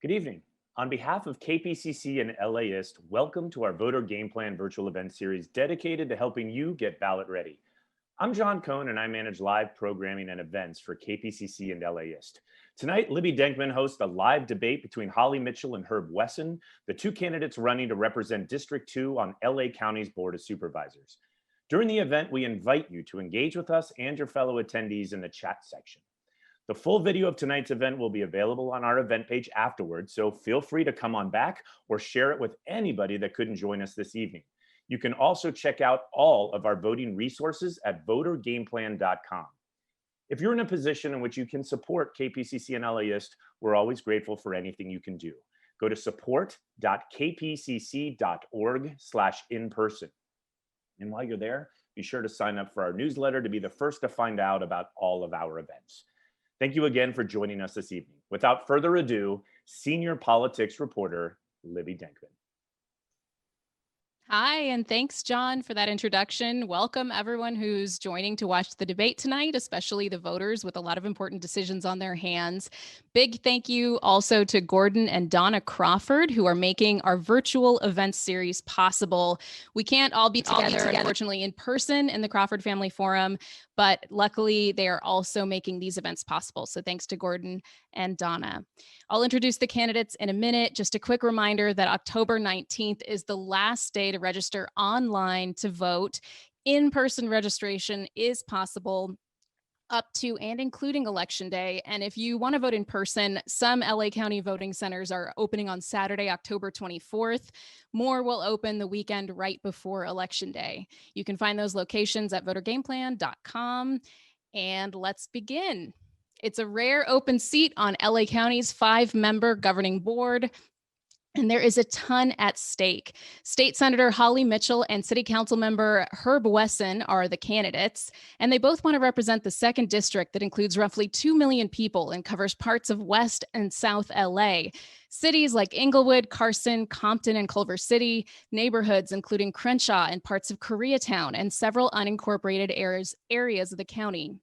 Good evening. On behalf of KPCC and LAist, welcome to our Voter Game Plan virtual event series dedicated to helping you get ballot ready. I'm John Cohn and I manage live programming and events for KPCC and LAist. Tonight, Libby Denkmann hosts a live debate between Holly Mitchell and Herb Wesson, the two candidates running to represent District 2 on LA County's Board of Supervisors. During the event, we invite you to engage with us and your fellow attendees in the chat section. The full video of tonight's event will be available on our event page afterwards, so feel free to come on back or share it with anybody that couldn't join us this evening. You can also check out all of our voting resources at votergameplan.com. If you're in a position in which you can support KPCC and LAist, we're always grateful for anything you can do. Go to support.kpcc.org/in-person. And while you're there, be sure to sign up for our newsletter to be the first to find out about all of our events. Thank you again for joining us this evening. Without further ado, senior politics reporter, Libby Denkmann. Hi, and thanks, John, for that introduction. Welcome everyone who's joining to watch the debate tonight, especially the voters with a lot of important decisions on their hands. Big thank you also to Gordon and Donna Crawford, who are making our virtual event series possible. We can't all be together, unfortunately, in person in the Crawford Family Forum, but luckily they are also making these events possible. So thanks to Gordon and Donna. I'll introduce the candidates in a minute. Just a quick reminder that October 19th is the last day to register online to vote. In-person registration is possible up to and including Election Day. And if you want to vote in person, some LA County voting centers are opening on Saturday, October 24th. More will open the weekend right before Election Day. You can find those locations at votergameplan.com. And let's begin. It's a rare open seat on LA County's 5-member governing board, and there is a ton at stake. State Senator Holly Mitchell and City Council member Herb Wesson are the candidates, and they both want to represent the 2nd District that includes roughly 2 million people and covers parts of West and South L.A. Cities like Inglewood, Carson, Compton, and Culver City, neighborhoods including Crenshaw and parts of Koreatown, and several unincorporated areas of the county.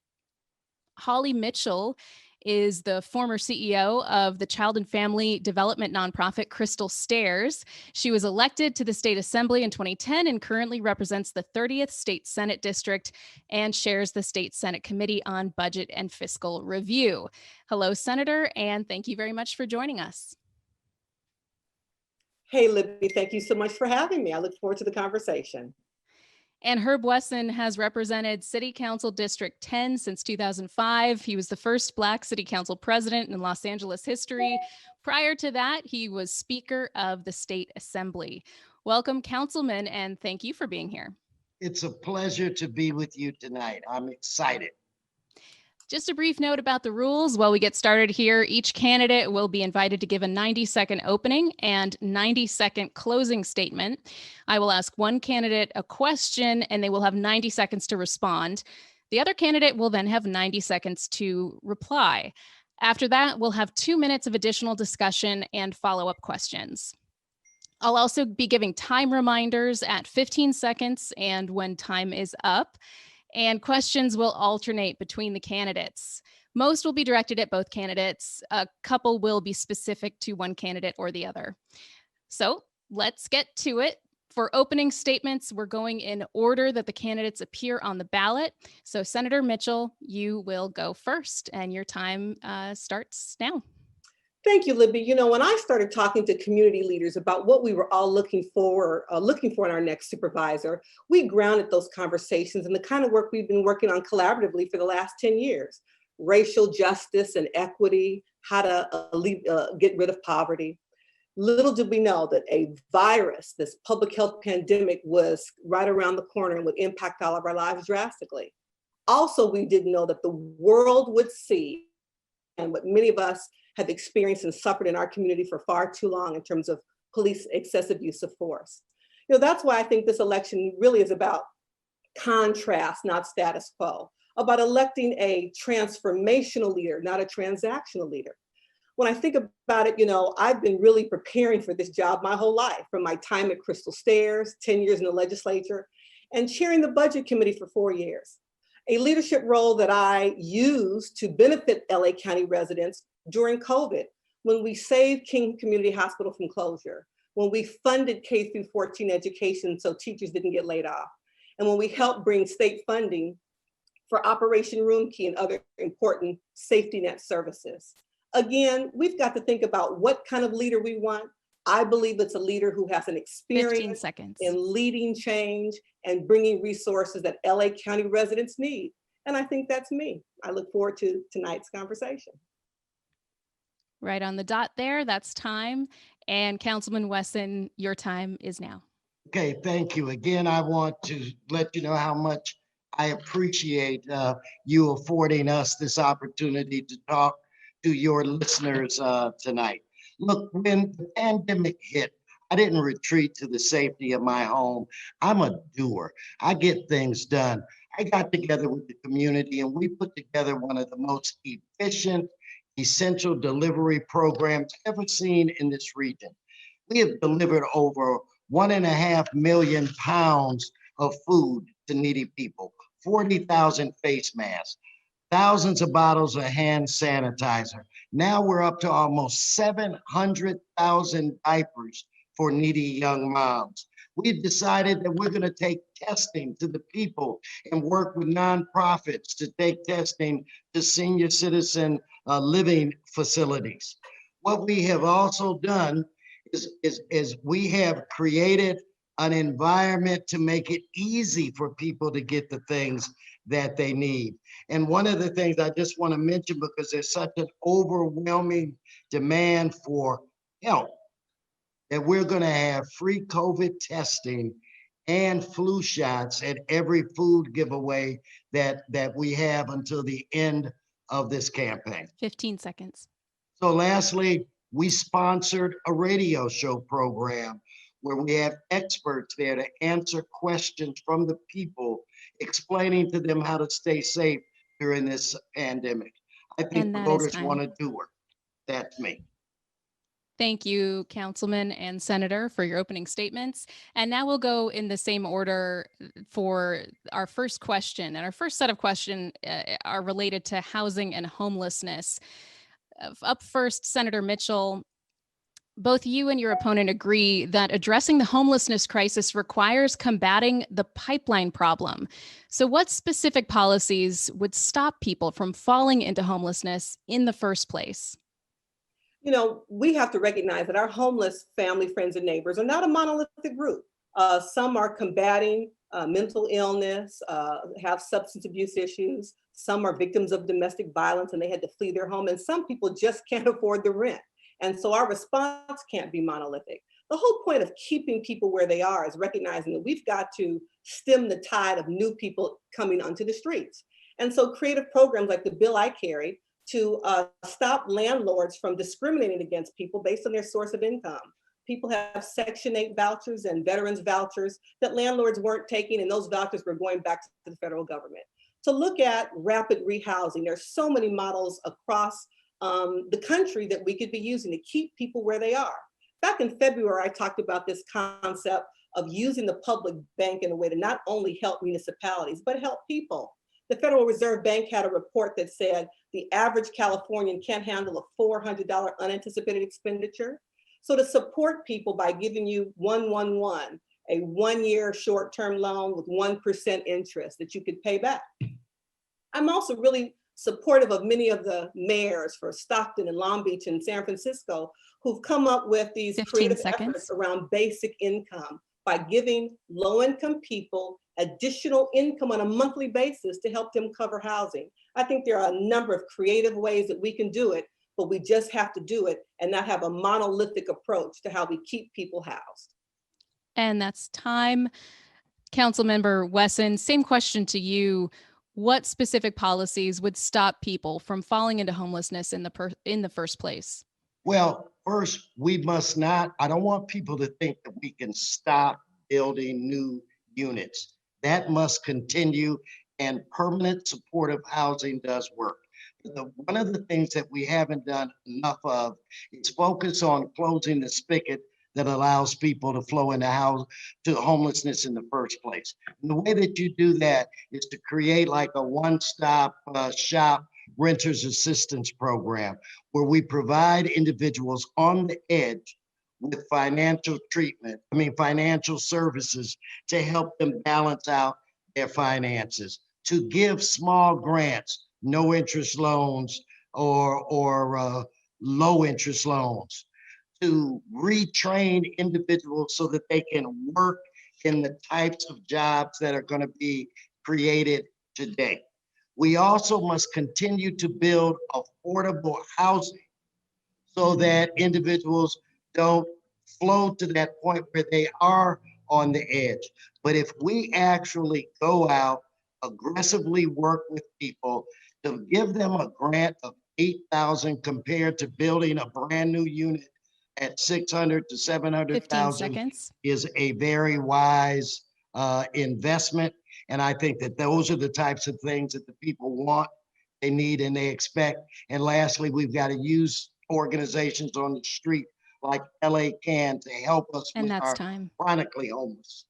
Holly Mitchell is the former CEO of the child and family development nonprofit Crystal Stairs. She was elected to the state assembly in 2010 and currently represents the 30th state Senate district and chairs the state Senate Committee on Budget and Fiscal Review. Hello, Senator, and thank you very much for joining us. Hey, Libby, thank you so much for having me. I look forward to the conversation. And Herb Wesson has represented City Council District 10 since 2005. He was the first Black City Council president in Los Angeles history. Prior to that, he was Speaker of the State Assembly. Welcome, Councilman, and thank you for being here. It's a pleasure to be with you tonight. I'm excited. Just a brief note about the rules while we get started here. Each candidate will be invited to give a 90-second opening and 90-second closing statement. I will ask one candidate a question and they will have 90 seconds to respond. The other candidate will then have 90 seconds to reply. After that, we'll have 2 minutes of additional discussion and follow-up questions. I'll also be giving time reminders at 15 seconds and when time is up. And questions will alternate between the candidates. Most will be directed at both candidates. A couple will be specific to one candidate or the other. So let's get to it. For opening statements, we're going in order that the candidates appear on the ballot. So Senator Mitchell, you will go first and your time starts now. Thank you, Libby. You know, when I started talking to community leaders about what we were all looking for in our next supervisor, we grounded those conversations in the kind of work we've been working on collaboratively for the last 10 years. Racial justice and equity, how to get rid of poverty. Little did we know that a virus, this public health pandemic, was right around the corner and would impact all of our lives drastically. Also, we didn't know that the world would see, and what many of us have experienced and suffered in our community for far too long in terms of police excessive use of force. You know, that's why I think this election really is about contrast, not status quo, about electing a transformational leader, not a transactional leader. When I think about it, you know, I've been really preparing for this job my whole life, from my time at Crystal Stairs, 10 years in the legislature, and chairing the budget committee for 4 years. A leadership role that I used to benefit LA County residents during COVID, when we saved King Community Hospital from closure, when we funded K through 14 education so teachers didn't get laid off, and when we helped bring state funding for Operation Room Key and other important safety net services. Again, we've got to think about what kind of leader we want. I believe it's a leader who has an 15 experience seconds. in leading change and bringing resources that LA County residents need. And I think that's me. I look forward to tonight's conversation. Right on the dot there. That's time. And Councilman Wesson, your time is now. Okay, thank you. Again, I want to let you know how much I appreciate you affording us this opportunity to talk to your listeners tonight. Look, when the pandemic hit, I didn't retreat to the safety of my home. I'm a doer. I get things done. I got together with the community and we put together one of the most efficient, essential delivery programs ever seen in this region. We have delivered over 1.5 million pounds of food to needy people, 40,000 face masks, thousands of bottles of hand sanitizer. Now we're up to almost 700,000 diapers for needy young moms. We've decided that we're going to take testing to the people and work with nonprofits to take testing to senior citizen living facilities. What we have also done is we have created an environment to make it easy for people to get the things that they need. And one of the things I just want to mention, because there's such an overwhelming demand for help, that we're going to have free COVID testing and flu shots at every food giveaway that we have until the end of this campaign. 15 seconds. So lastly, we sponsored a radio show program where we have experts there to answer questions from the people, explaining to them how to stay safe during this pandemic. I think the voters want a doer. That's me. Thank you, Councilman and Senator, for your opening statements. And now we'll go in the same order for our first question. And our first set of questions are related to housing and homelessness. Up first, Senator Mitchell, both you and your opponent agree that addressing the homelessness crisis requires combating the pipeline problem. So what specific policies would stop people from falling into homelessness in the first place? You know, we have to recognize that our homeless family, friends, and neighbors are not a monolithic group. Some are combating mental illness, have substance abuse issues. Some are victims of domestic violence and they had to flee their home. And some people just can't afford the rent. And so our response can't be monolithic. The whole point of keeping people where they are is recognizing that we've got to stem the tide of new people coming onto the streets. And so creative programs like the bill I carried to stop landlords from discriminating against people based on their source of income. People have Section 8 vouchers and veterans vouchers that landlords weren't taking, and those vouchers were going back to the federal government. To look at rapid rehousing, there's so many models across the country that we could be using to keep people where they are. Back in February, I talked about this concept of using the public bank in a way to not only help municipalities, but help people. The Federal Reserve Bank had a report that said the average Californian can't handle a $400 unanticipated expenditure. So to support people by giving you 111, a 1-year short-term loan with 1% interest that you could pay back. I'm also really supportive of many of the mayors for Stockton and Long Beach and San Francisco who've come up with these creative efforts around basic income by giving low-income people additional income on a monthly basis to help them cover housing. I think there are a number of creative ways that we can do it, but we just have to do it and not have a monolithic approach to how we keep people housed. And that's time. Councilmember Wesson, same question to you. What specific policies would stop people from falling into homelessness in the first place? Well, first, we must not, I don't want people to think that we can stop building new units. That must continue, and permanent supportive housing does work. One of the things that we haven't done enough of is focus on closing the spigot that allows people to flow into homelessness in the first place. And the way that you do that is to create like a one-stop shop Renters Assistance Program, where we provide individuals on the edge with financial services to help them balance out their finances, to give small grants, no interest loans or low interest loans, to retrain individuals so that they can work in the types of jobs that are going to be created today. We also must continue to build affordable housing so that individuals don't flow to that point where they are on the edge. But if we actually go out, aggressively work with people to give them a grant of $8,000 compared to building a brand new unit at 600 to 700,000 is a very wise investment. And I think that those are the types of things that the people want, they need, and they expect. And lastly, we've got to use organizations on the street like LA Can to help us with our chronically homeless.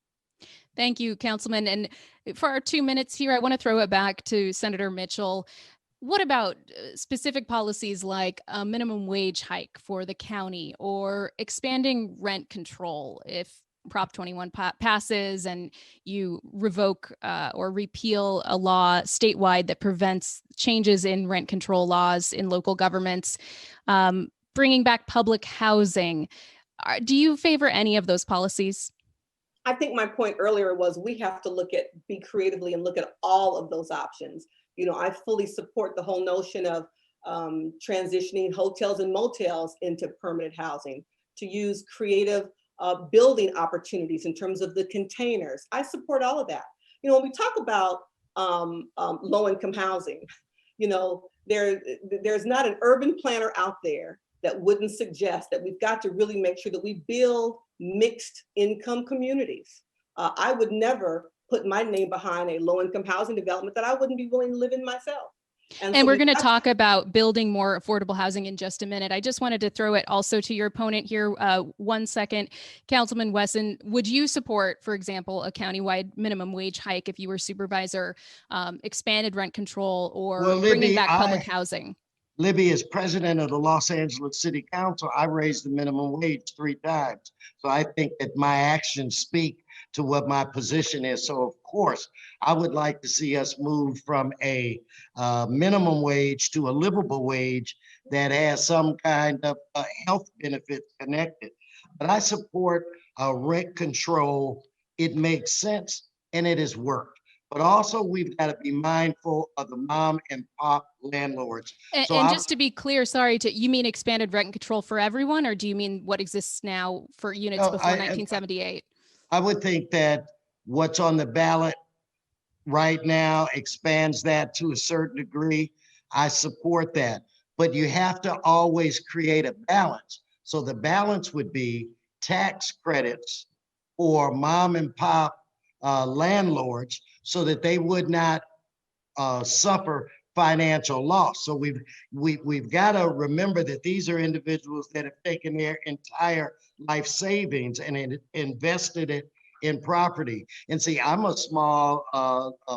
Thank you, Councilman. And for our 2 minutes here, I want to throw it back to Senator Mitchell. What about specific policies like a minimum wage hike for the county or expanding rent control if Prop 21 passes and you revoke or repeal a law statewide that prevents changes in rent control laws in local governments, bringing back public housing? Do you favor any of those policies? I think my point earlier was we have to be creatively and look at all of those options. You know, I fully support the whole notion of transitioning hotels and motels into permanent housing, to use creative building opportunities in terms of the containers. I support all of that. You know, when we talk about low-income housing, you know, there's not an urban planner out there that wouldn't suggest that we've got to really make sure that we build mixed income communities. I would never put my name behind a low-income housing development that I wouldn't be willing to live in myself. And so we're going to talk about building more affordable housing in just a minute. I just wanted to throw it also to your opponent here. 1 second, Councilman Wesson, would you support, for example, a countywide minimum wage hike if you were supervisor, expanded rent control, or bringing back public housing? Libby, as president of the Los Angeles City Council, I raised the minimum wage 3 times. So I think that my actions speak to what my position is. So of course, I would like to see us move from a minimum wage to a livable wage that has some kind of health benefits connected. But I support rent control. It makes sense and it has worked. But also we've got to be mindful of the mom and pop landlords. And just to be clear, sorry, you mean expanded rent control for everyone, or do you mean what exists now for units before 1978? I would think that what's on the ballot right now expands that to a certain degree. I support that, but you have to always create a balance. So the balance would be tax credits for mom and pop landlords so that they would not suffer financial loss. So we've got to remember that these are individuals that have taken their entire life savings and invested it in property. And see, I'm a small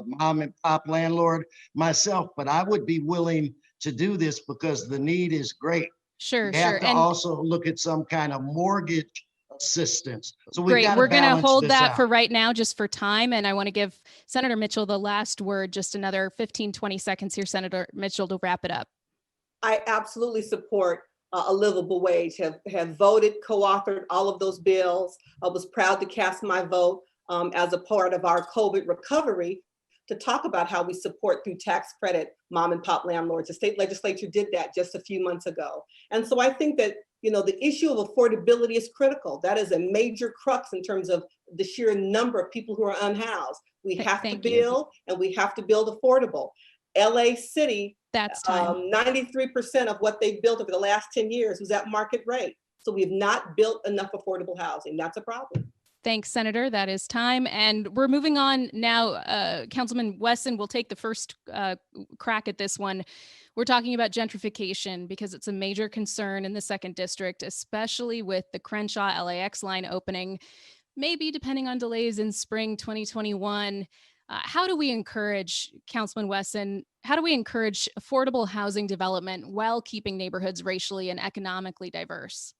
mom and pop landlord myself, but I would be willing to do this because the need is great. Sure, you have to also look at some kind of mortgage assistance. So we're going to hold that for right now, just for time. And I want to give Senator Mitchell the last word, just another 15, 20 seconds here, Senator Mitchell, to wrap it up. I absolutely support a livable wage, have voted, co-authored all of those bills. I was proud to cast my vote as a part of our COVID recovery to talk about how we support through tax credit mom and pop landlords. The state legislature did that just a few months ago. And so I think that, you know, the issue of affordability is critical. That is a major crux in terms of the sheer number of people who are unhoused. We have to build, and we have to build affordable. LA City, that's time. 93% of what they've built over the last 10 years was at market rate. So we've not built enough affordable housing. That's a problem. Thanks, Senator. That is time. And we're moving on now. Councilman Wesson will take the first crack at this one. We're talking about gentrification because it's a major concern in the 2nd District, especially with the Crenshaw LAX line opening, maybe depending on delays in spring 2021. How do we encourage, Councilman Wesson, how do we encourage affordable housing development while keeping neighborhoods racially and economically diverse?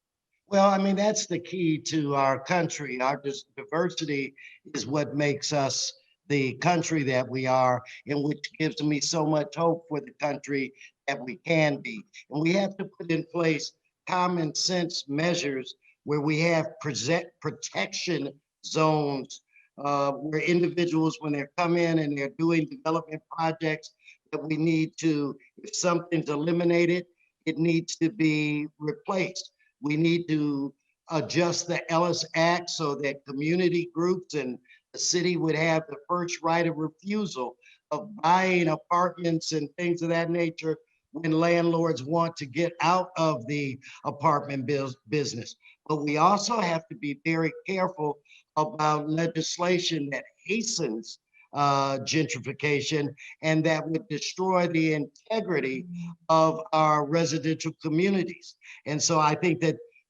Well, I mean, that's the key to our country. Our diversity is what makes us the country that we are, and which gives me so much hope for the country that we can be. And we have to put in place common sense measures where we have protection zones where individuals, when they come in and they're doing development projects, that we need to, if something's eliminated, it needs to be replaced. We need to adjust the Ellis Act so that community groups and the city would have the first right of refusal of buying apartments and things of that nature when landlords want to get out of the apartment business. But we also have to be very careful about legislation that hastens gentrification and that would destroy the integrity of our residential communities. And so I think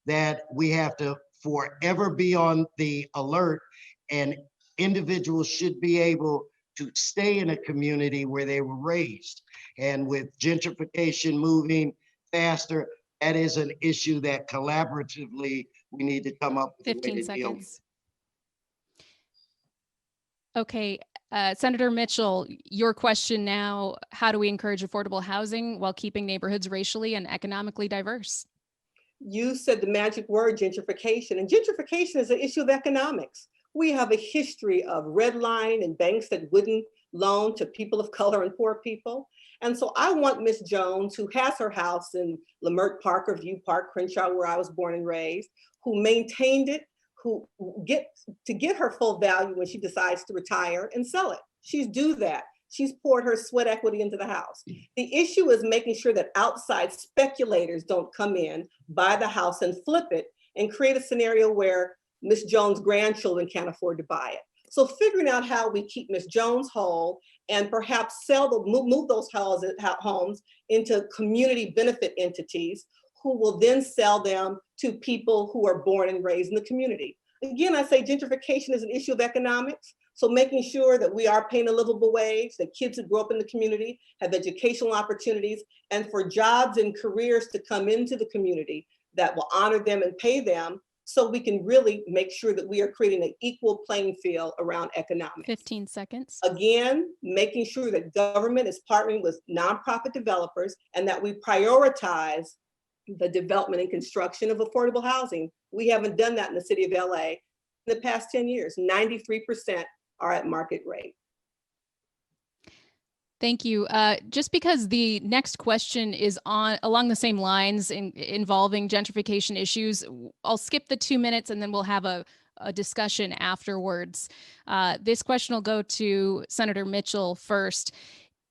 that we have to forever be on the alert, and individuals should be able to stay in a community where they were raised. And with gentrification moving faster, that is an issue that collaboratively we need to come up with 15 seconds. Okay, Senator Mitchell, your question now: how do we encourage affordable housing while keeping neighborhoods racially and economically diverse? You said the magic word, gentrification, and gentrification is an issue of economics. We have a history of redlining and banks that wouldn't loan to people of color and poor people. And so I want Ms. Jones, who has her house in Leimert Park or View Park, Crenshaw, where I was born and raised, who maintained it, who get her full value when she decides to retire and sell it. She's due that. She's poured her sweat equity into the house. The issue is making sure that outside speculators don't come in, buy the house and flip it and create a scenario where Ms. Jones' grandchildren can't afford to buy it. So figuring out how we keep Ms. Jones whole and perhaps move those homes into community benefit entities who will then sell them to people who are born and raised in the community. Again, I say gentrification is an issue of economics. So making sure that we are paying a livable wage, that kids who grow up in the community have educational opportunities, and for jobs and careers to come into the community that will honor them and pay them, so we can really make sure that we are creating an equal playing field around economics. 15 seconds. Again, making sure that government is partnering with nonprofit developers and that we prioritize the development and construction of affordable housing. We haven't done that in the city of LA in the past 10 years. 93% are at market rate. Thank you. Just because the next question is along the same lines involving gentrification issues, I'll skip the 2 minutes and then we'll have a discussion afterwards. This question will go to Senator Mitchell first.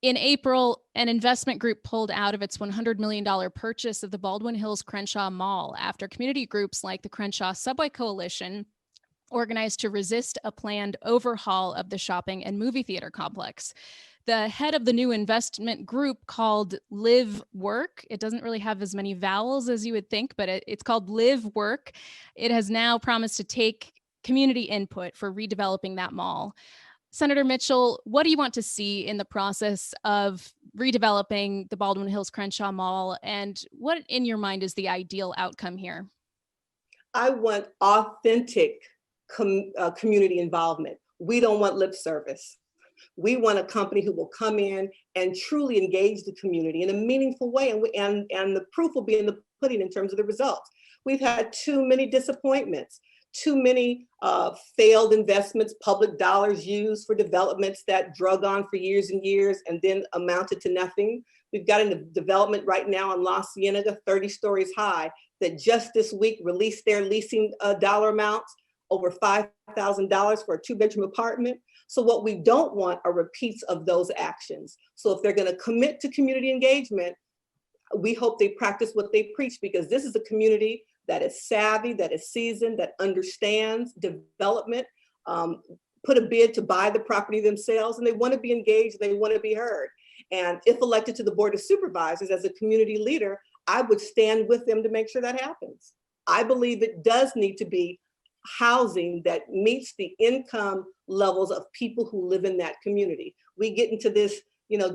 In April, an investment group pulled out of its $100 million purchase of the Baldwin Hills Crenshaw Mall after community groups like the Crenshaw Subway Coalition organized to resist a planned overhaul of the shopping and movie theater complex. The head of the new investment group, called Live Work, it doesn't really have as many vowels as you would think, but it's called Live Work. It has now promised to take community input for redeveloping that mall. Senator Mitchell, what do you want to see in the process of redeveloping the Baldwin Hills Crenshaw Mall, and what in your mind is the ideal outcome here? I want authentic community involvement. We don't want lip service. We want a company who will come in and truly engage the community in a meaningful way, and the proof will be in the pudding in terms of the results. We've had too many disappointments, too many failed investments, public dollars used for developments that drug on for years and years and then amounted to nothing. We've got a development right now in La Cienega, 30 stories high, that just this week released their leasing dollar amounts, over $5,000 for a 2-bedroom apartment. So what we don't want are repeats of those actions. So if they're going to commit to community engagement, we hope they practice what they preach, because this is a community that is savvy, that is seasoned, that understands development, put a bid to buy the property themselves, and they want to be engaged, they want to be heard. And if elected to the Board of Supervisors as a community leader, I would stand with them to make sure that happens. I believe it does need to be housing that meets the income levels of people who live in that community. We get into this,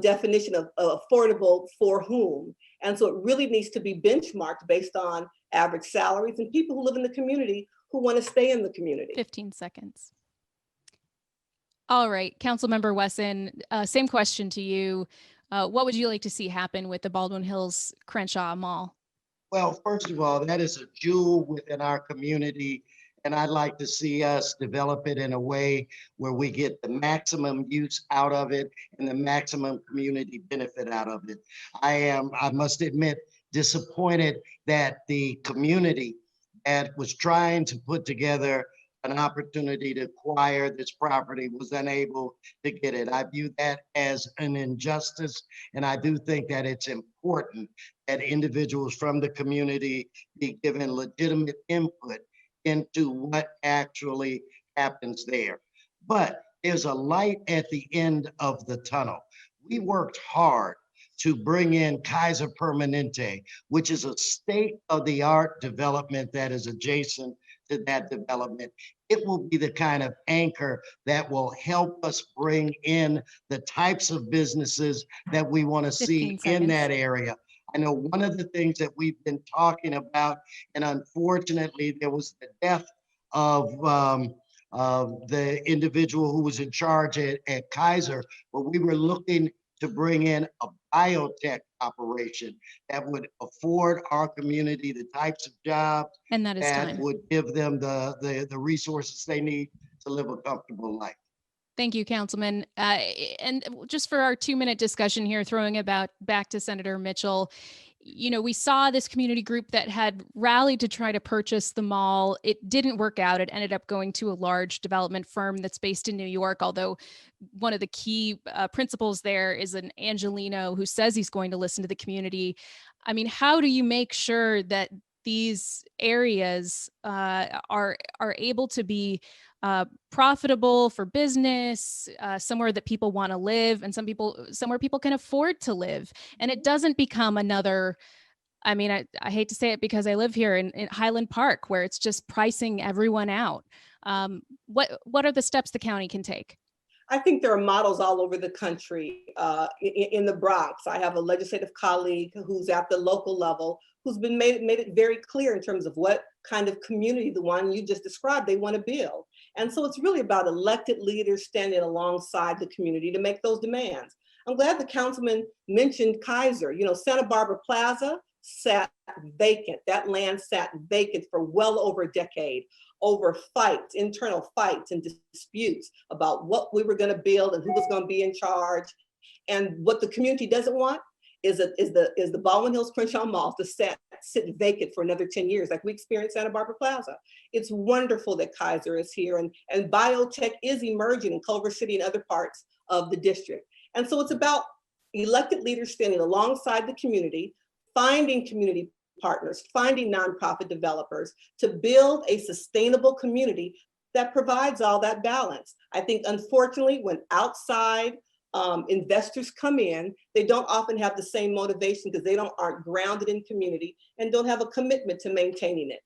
definition of affordable for whom. And so it really needs to be benchmarked based on average salaries and people who live in the community who want to stay in the community. 15 seconds. All right, Councilmember Wesson, same question to you. What would you like to see happen with the Baldwin Hills Crenshaw Mall? Well, first of all, that is a jewel within our community, and I'd like to see us develop it in a way where we get the maximum use out of it and the maximum community benefit out of it. I must admit, disappointed that the community that was trying to put together an opportunity to acquire this property was unable to get it. I view that as an injustice, and I do think that it's important that individuals from the community be given legitimate input into what actually happens there. But there's a light at the end of the tunnel. We worked hard to bring in Kaiser Permanente, which is a state-of-the-art development that is adjacent to that development. It will be the kind of anchor that will help us bring in the types of businesses that we want to see in that area. I know one of the things that we've been talking about, and unfortunately there was the death of the individual who was in charge at Kaiser, but we were looking to bring in a biotech operation that would afford our community the types of jobs and that would give them the resources they need to live a comfortable life. Thank you, Councilman. And just for our 2-minute discussion here, throwing it back to Senator Mitchell, we saw this community group that had rallied to try to purchase the mall. It didn't work out. It ended up going to a large development firm that's based in New York, although one of the key principals there is an Angelino who says he's going to listen to the community. I mean, how do you make sure that these areas are able to be profitable for business, somewhere that people want to live, and somewhere people can afford to live, and it doesn't become another, I hate to say it because I live here in Highland Park, where it's just pricing everyone out. What are the steps the county can take? I think there are models all over the country. In the Bronx, I have a legislative colleague who's at the local level who's been made it very clear in terms of what kind of community, the one you just described, they want to build. And so it's really about elected leaders standing alongside the community to make those demands. I'm glad the councilman mentioned Kaiser. Santa Barbara Plaza sat vacant. That land sat vacant for well over a decade, over fights, internal fights and disputes about what we were going to build and who was going to be in charge. And what the community doesn't want is the Baldwin Hills Crenshaw Mall to sit vacant for another 10 years, like we experienced Santa Barbara Plaza. It's wonderful that Kaiser is here, and biotech is emerging in Culver City and other parts of the district. And so it's about elected leaders standing alongside the community, finding community partners, finding nonprofit developers to build a sustainable community that provides all that balance. I think, unfortunately, when outside investors come in, they don't often have the same motivation because they aren't grounded in community and don't have a commitment to maintaining it.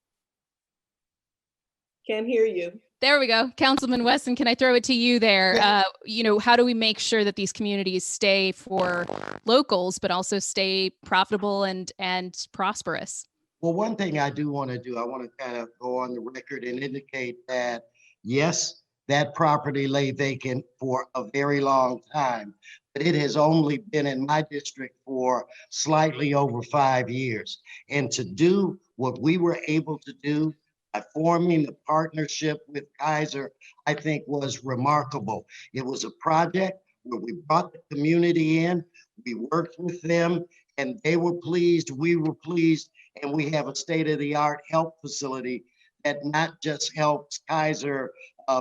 Can't hear you. There we go. Councilman Wesson, can I throw it to you there? How do we make sure that these communities stay for locals, but also stay profitable and prosperous? Well, one thing I do want to do, I want to kind of go on the record and indicate that, yes, that property lay vacant for a very long time, but it has only been in my district for slightly over 5 years. And to do what we were able to do by forming the partnership with Kaiser, I think was remarkable. It was a project where we brought the community in, we worked with them, and they were pleased, we were pleased, and we have a state-of-the-art health facility that not just helps Kaiser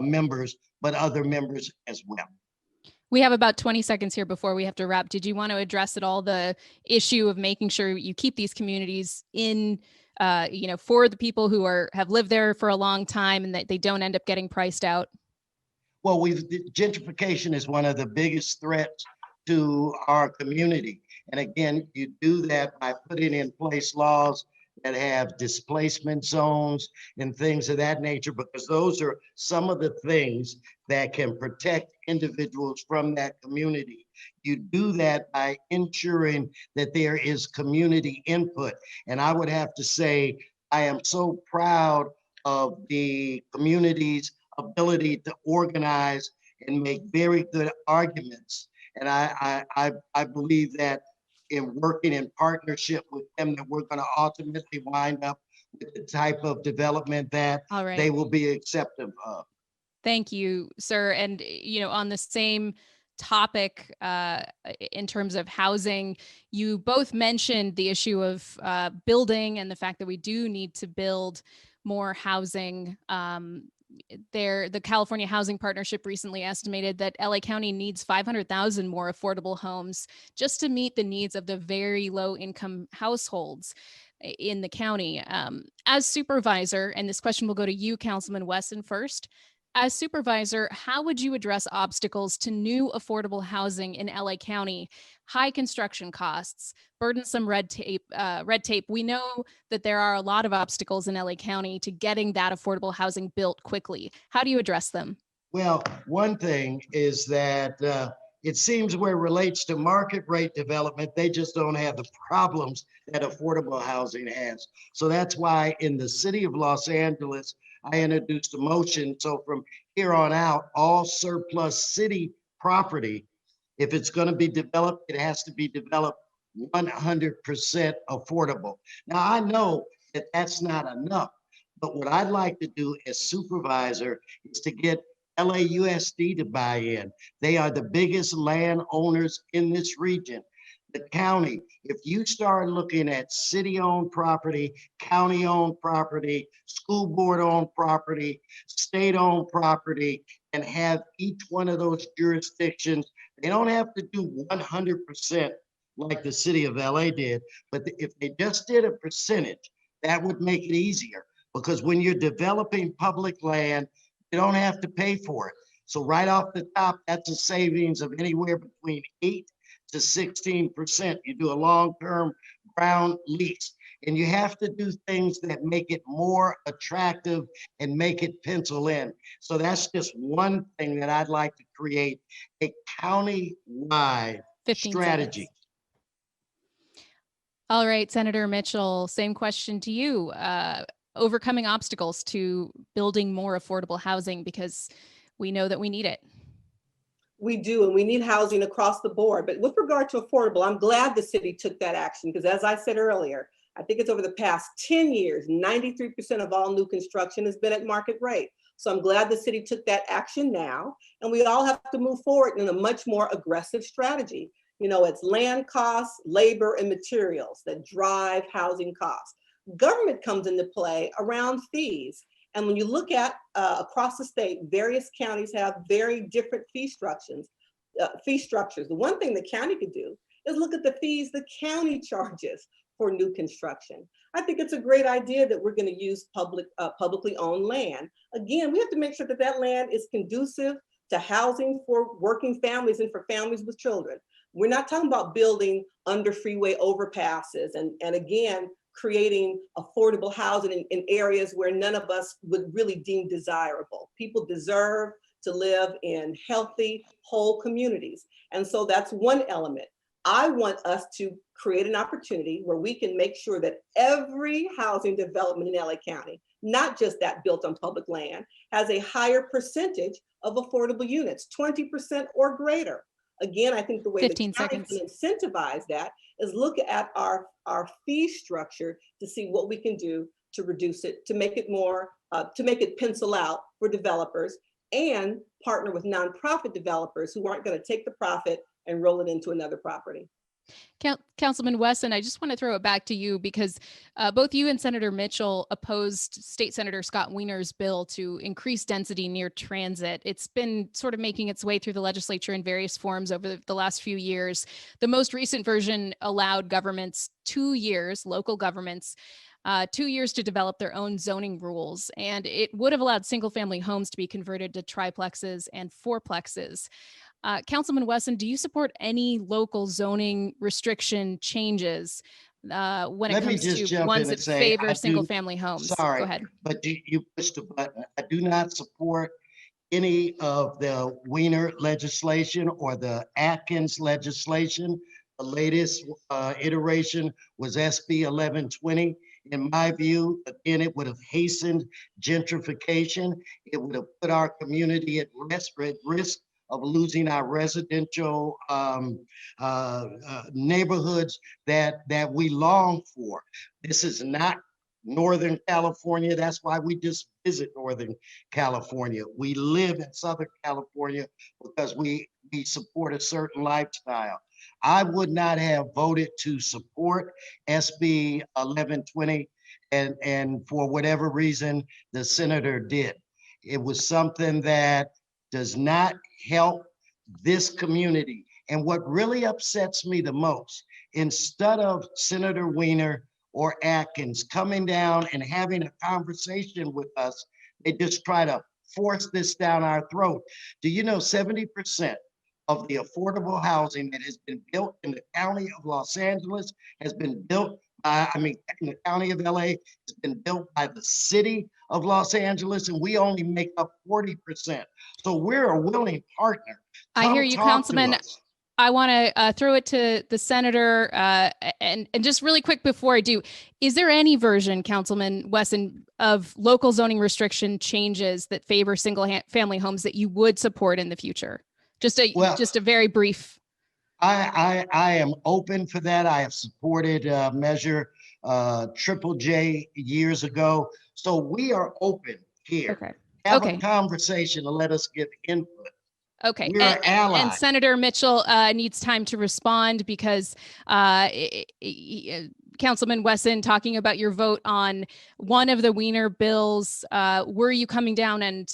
members, but other members as well. We have about 20 seconds here before we have to wrap. Did you want to address at all the issue of making sure you keep these communities in, for the people who have lived there for a long time and that they don't end up getting priced out? Well, gentrification is one of the biggest threats to our community. And again, you do that by putting in place laws that have displacement zones and things of that nature, because those are some of the things that can protect individuals from that community. You do that by ensuring that there is community input. And I would have to say, I am so proud of the community's ability to organize and make very good arguments. And I believe that in working in partnership with them, that we're going to ultimately wind up with the type of development that they will be accepting of. Thank you, sir. And, on the same topic, in terms of housing, you both mentioned the issue of building and the fact that we do need to build more housing. The California Housing Partnership recently estimated that LA County needs 500,000 more affordable homes just to meet the needs of the very low income households in the county. As supervisor, and this question will go to you, Councilman Wesson, first. As supervisor, how would you address obstacles to new affordable housing in LA County? High construction costs, burdensome red tape. We know that there are a lot of obstacles in LA County to getting that affordable housing built quickly. How do you address them? Well, one thing is that it seems where it relates to market rate development, they just don't have the problems that affordable housing has. So that's why in the city of Los Angeles, I introduced a motion. So from here on out, all surplus city property, if it's going to be developed, it has to be developed 100% affordable. Now, I know that that's not enough, but what I'd like to do as supervisor is to get LAUSD to buy in. They are the biggest landowners in this region. The county, if you start looking at city-owned property, county-owned property, school board-owned property, state-owned property, and have each one of those jurisdictions, they don't have to do 100% like the city of LA did, but if they just did a percentage, that would make it easier. Because when you're developing public land, you don't have to pay for it. So right off the top, that's a savings of anywhere between 8 to 16%. You do a long-term ground lease, and you have to do things that make it more attractive and make it pencil in. So that's just one thing that I'd like to create, a county-wide strategy. Seconds. All right, Senator Mitchell, same question to you. Overcoming obstacles to building more affordable housing, because we know that we need it. We do, and we need housing across the board. But with regard to affordable, I'm glad the city took that action, because as I said earlier, I think it's over the past 10 years, 93% of all new construction has been at market rate. So I'm glad the city took that action now, and we all have to move forward in a much more aggressive strategy. It's land costs, labor, and materials that drive housing costs. Government comes into play around fees. And when you look at across the state, various counties have very different fee structures. The one thing the county could do is look at the fees the county charges for new construction. I think it's a great idea that we're going to use publicly owned land. Again, we have to make sure that that land is conducive to housing for working families and for families with children. We're not talking about building under freeway overpasses and again, creating affordable housing in areas where none of us would really deem desirable. People deserve to live in healthy, whole communities. And so that's one element. I want us to create an opportunity where we can make sure that every housing development in LA County, not just that built on public land, has a higher percentage of affordable units, 20% or greater. Again, I think the way the county can incentivize that is look at our fee structure to see what we can do to reduce it, to make it more, to make it pencil out for developers, and partner with nonprofit developers who aren't going to take the profit and roll it into another property. Councilman Wesson, I just want to throw it back to you because both you and Senator Mitchell opposed State Senator Scott Wiener's bill to increase density near transit. It's been sort of making its way through the legislature in various forms over the last few years. The most recent version allowed governments 2 years, local governments, 2 years to develop their own zoning rules, and it would have allowed single-family homes to be converted to triplexes and fourplexes. Councilman Wesson, do you support any local zoning restriction changes when it Let me comes just to jump ones in and that say, favor I single do, family homes. Go sorry, ahead. but you pushed the button. I do not support any of the Wiener legislation or the Atkins legislation. The latest iteration was SB 1120. In my view, again, it would have hastened gentrification. It would have put our community at risk of losing our residential neighborhoods that we long for. This is not Northern California. That's why we just visit Northern California. We live in Southern California because we support a certain lifestyle. I would not have voted to support SB 1120, and for whatever reason, the senator did. It was something that does not help this community. And what really upsets me the most, instead of Senator Wiener or Atkins coming down and having a conversation with us, they just try to force this down our throat. Do you know 70% of the affordable housing that has been built in the county of Los Angeles has been built in the county of LA, has been built by the city of Los Angeles, and we only make up 40%. So we're a willing partner. I hear you, Councilman. I want to throw it to the senator, and just really quick before I do, is there any version, Councilman Wesson, of local zoning restriction changes that favor single-family homes that you would support in the future? Just a very brief. I am open for that. I have supported Measure Triple J years ago. So we are open here. Okay. Have a conversation and let us give input. Okay. We're allies. And Senator Mitchell needs time to respond because Councilman Wesson, talking about your vote on one of the Wiener bills, were you coming down and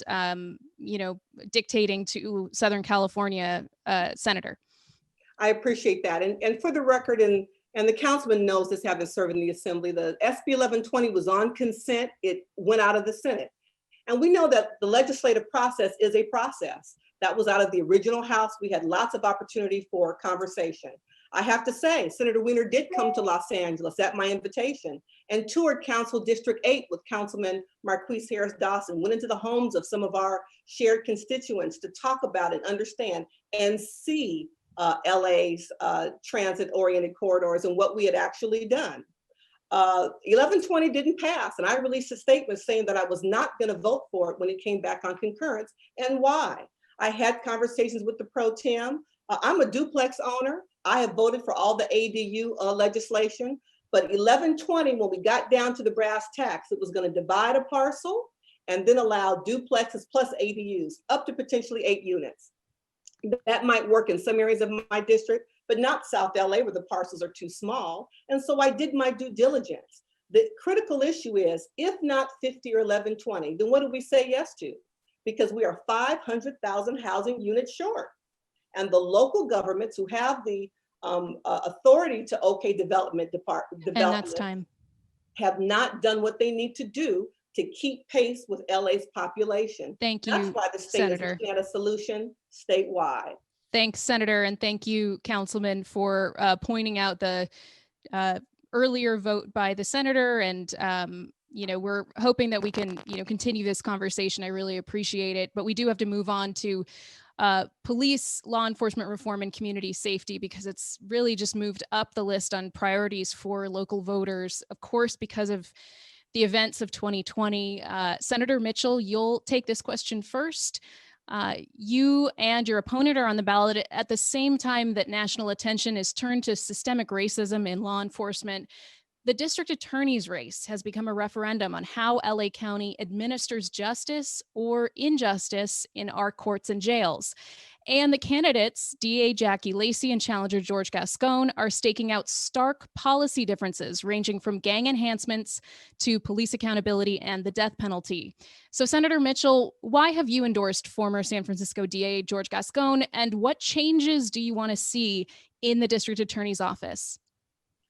dictating to Southern California, Senator? I appreciate that. And for the record, and the councilman knows this, having served in the assembly, the SB 1120 was on consent. It went out of the Senate. And we know that the legislative process is a process. That was out of the original House. We had lots of opportunity for conversation. I have to say, Senator Wiener did come to Los Angeles at my invitation and toured Council District 8 with Councilman Marquise Harris Dawson, went into the homes of some of our shared constituents to talk about and understand and see LA's transit-oriented corridors and what we had actually done. 1120 didn't pass, and I released a statement saying that I was not going to vote for it when it came back on concurrence, and why. I had conversations with the pro tem. I'm a duplex owner. I have voted for all the ADU legislation, but 1120, when we got down to the brass tacks, it was going to divide a parcel and then allow duplexes plus ADUs up to potentially 8 units. That might work in some areas of my district, but not South LA where the parcels are too small. And so I did my due diligence. The critical issue is, if not 50 or 1120, then what do we say yes to? Because we are 500,000 housing units short. And the local governments who have the authority to okay development and that's time, have not done what they need to do to keep pace with LA's population. Thank you, That's why the state Senator. is looking at a solution statewide. Thanks, Senator, and thank you, Councilman, for pointing out the earlier vote by the senator. And we're hoping that we can continue this conversation. I really appreciate it, but we do have to move on to police, law enforcement reform, and community safety, because it's really just moved up the list on priorities for local voters, of course, because of the events of 2020. Senator Mitchell, you'll take this question first. You and your opponent are on the ballot at the same time that national attention is turned to systemic racism in law enforcement. The district attorney's race has become a referendum on how LA County administers justice or injustice in our courts and jails. And the candidates, DA Jackie Lacey and challenger George Gascon, are staking out stark policy differences ranging from gang enhancements to police accountability and the death penalty. So, Senator Mitchell, why have you endorsed former San Francisco DA George Gascon, and what changes do you want to see in the district attorney's office?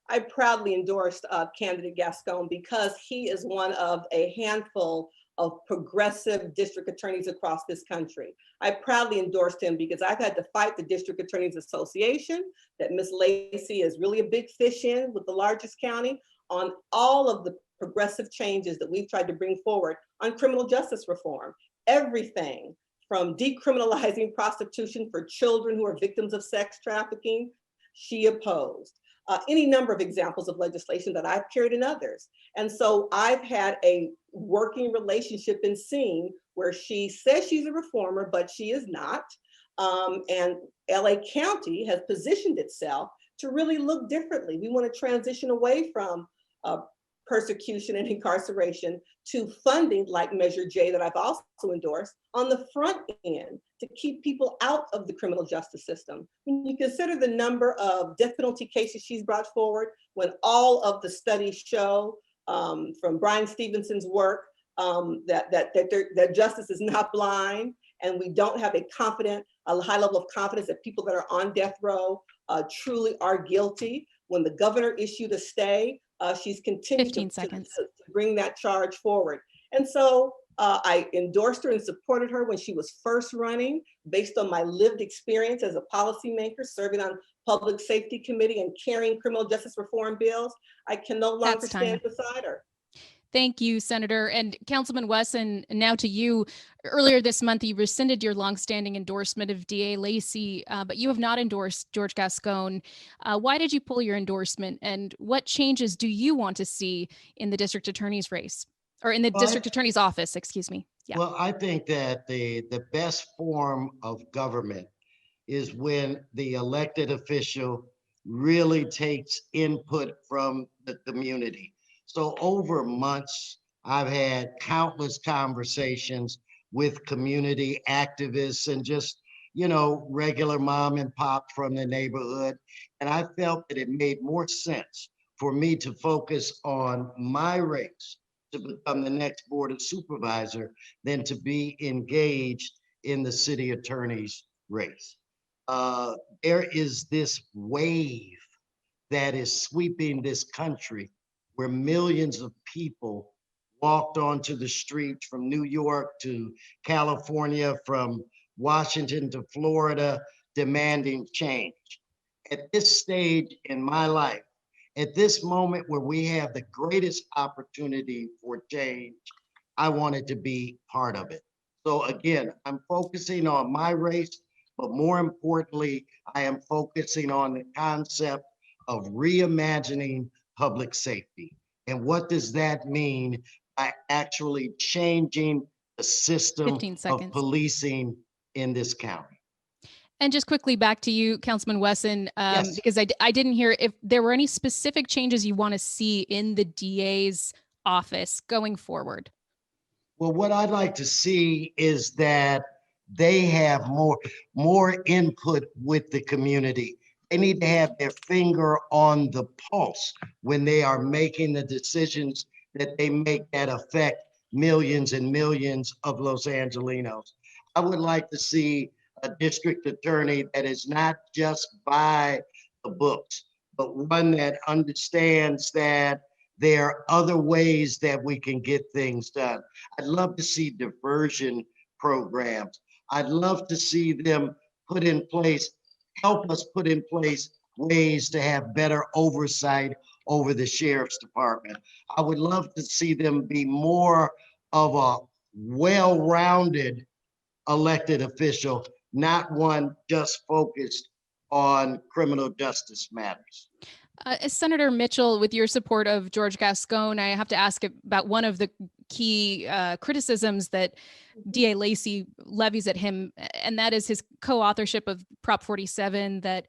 I proudly endorsed candidate Gascon because he is one of a handful of progressive district attorneys across this country. I proudly endorsed him because I've had to fight the District Attorneys Association that Ms. Lacey is really a big fish in with the largest county on all of the progressive changes that we've tried to bring forward on criminal justice reform. Everything from decriminalizing prostitution for children who are victims of sex trafficking, she opposed. Any number of examples of legislation that I've carried and others. And so I've had a working relationship in seeing where she says she's a reformer, but she is not. And LA County has positioned itself to really look differently. We want to transition away from persecution and incarceration to funding like Measure J that I've also endorsed on the front end to keep people out of the criminal justice system. When you consider the number of death penalty cases she's brought forward, when all of the studies show from Brian Stevenson's work that justice is not blind, and we don't have a high level of confidence that people that are on death row truly are guilty. When the governor issued a stay, she's continued to bring that charge forward. And so I endorsed her and supported her when she was first running based on my lived experience as a policymaker, serving on public safety committee and carrying criminal justice reform bills. I can no longer stand beside her. Thank you, Senator. And Councilman Wesson, now to you. Earlier this month, you rescinded your longstanding endorsement of DA Lacey, but you have not endorsed George Gascon. Why did you pull your endorsement, and what changes do you want to see in the district attorney's race, or in the district attorney's office, excuse me? Yeah. Well, I think that the best form of government is when the elected official really takes input from the community. So over months, I've had countless conversations with community activists and just, regular mom and pop from the neighborhood. And I felt that it made more sense for me to focus on my race to become the next Board of Supervisor than to be engaged in the city attorney's race. There is this wave that is sweeping this country where millions of people walked onto the streets from New York to California, from Washington to Florida, demanding change. At this stage in my life, at this moment where we have the greatest opportunity for change, I wanted to be part of it. So again, I'm focusing on my race, but more importantly, I am focusing on the concept of reimagining public safety. And what does that mean by actually changing the system of policing in this county? And just quickly back to you, Councilman Wesson, Yes. Because I didn't hear if there were any specific changes you want to see in the DA's office going forward. Well, what I'd like to see is that they have more input with the community. They need to have their finger on the pulse when they are making the decisions that they make that affect millions and millions of Los Angelenos. I would like to see a district attorney that is not just by the books, but one that understands that there are other ways that we can get things done. I'd love to see diversion programs. I'd love to see them help us put in place ways to have better oversight over the sheriff's department. I would love to see them be more of a well-rounded elected official, not one just focused on criminal justice matters. Senator Mitchell, with your support of George Gascon, I have to ask about one of the key criticisms that DA Lacey levies at him, and that is his co-authorship of Prop 47 that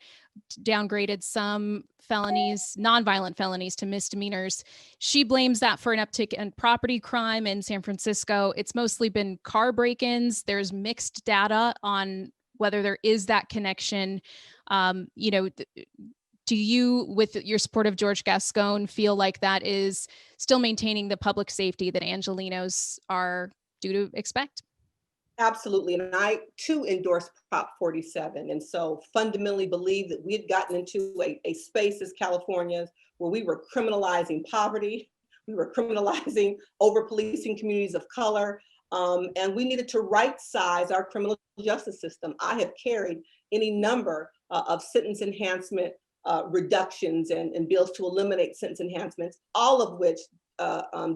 downgraded some felonies, nonviolent felonies, to misdemeanors. She blames that for an uptick in property crime in San Francisco. It's mostly been car break-ins. There's mixed data on whether there is that connection. Do you, with your support of George Gascon, feel like that is still maintaining the public safety that Angelenos are due to expect? Absolutely. And I too endorse Prop 47. And so fundamentally believe that we had gotten into a space as Californians where we were criminalizing poverty, We were criminalizing over-policing communities of color. And we needed to right-size our criminal justice system. I have carried any number of sentence enhancement reductions and bills to eliminate sentence enhancements, all of which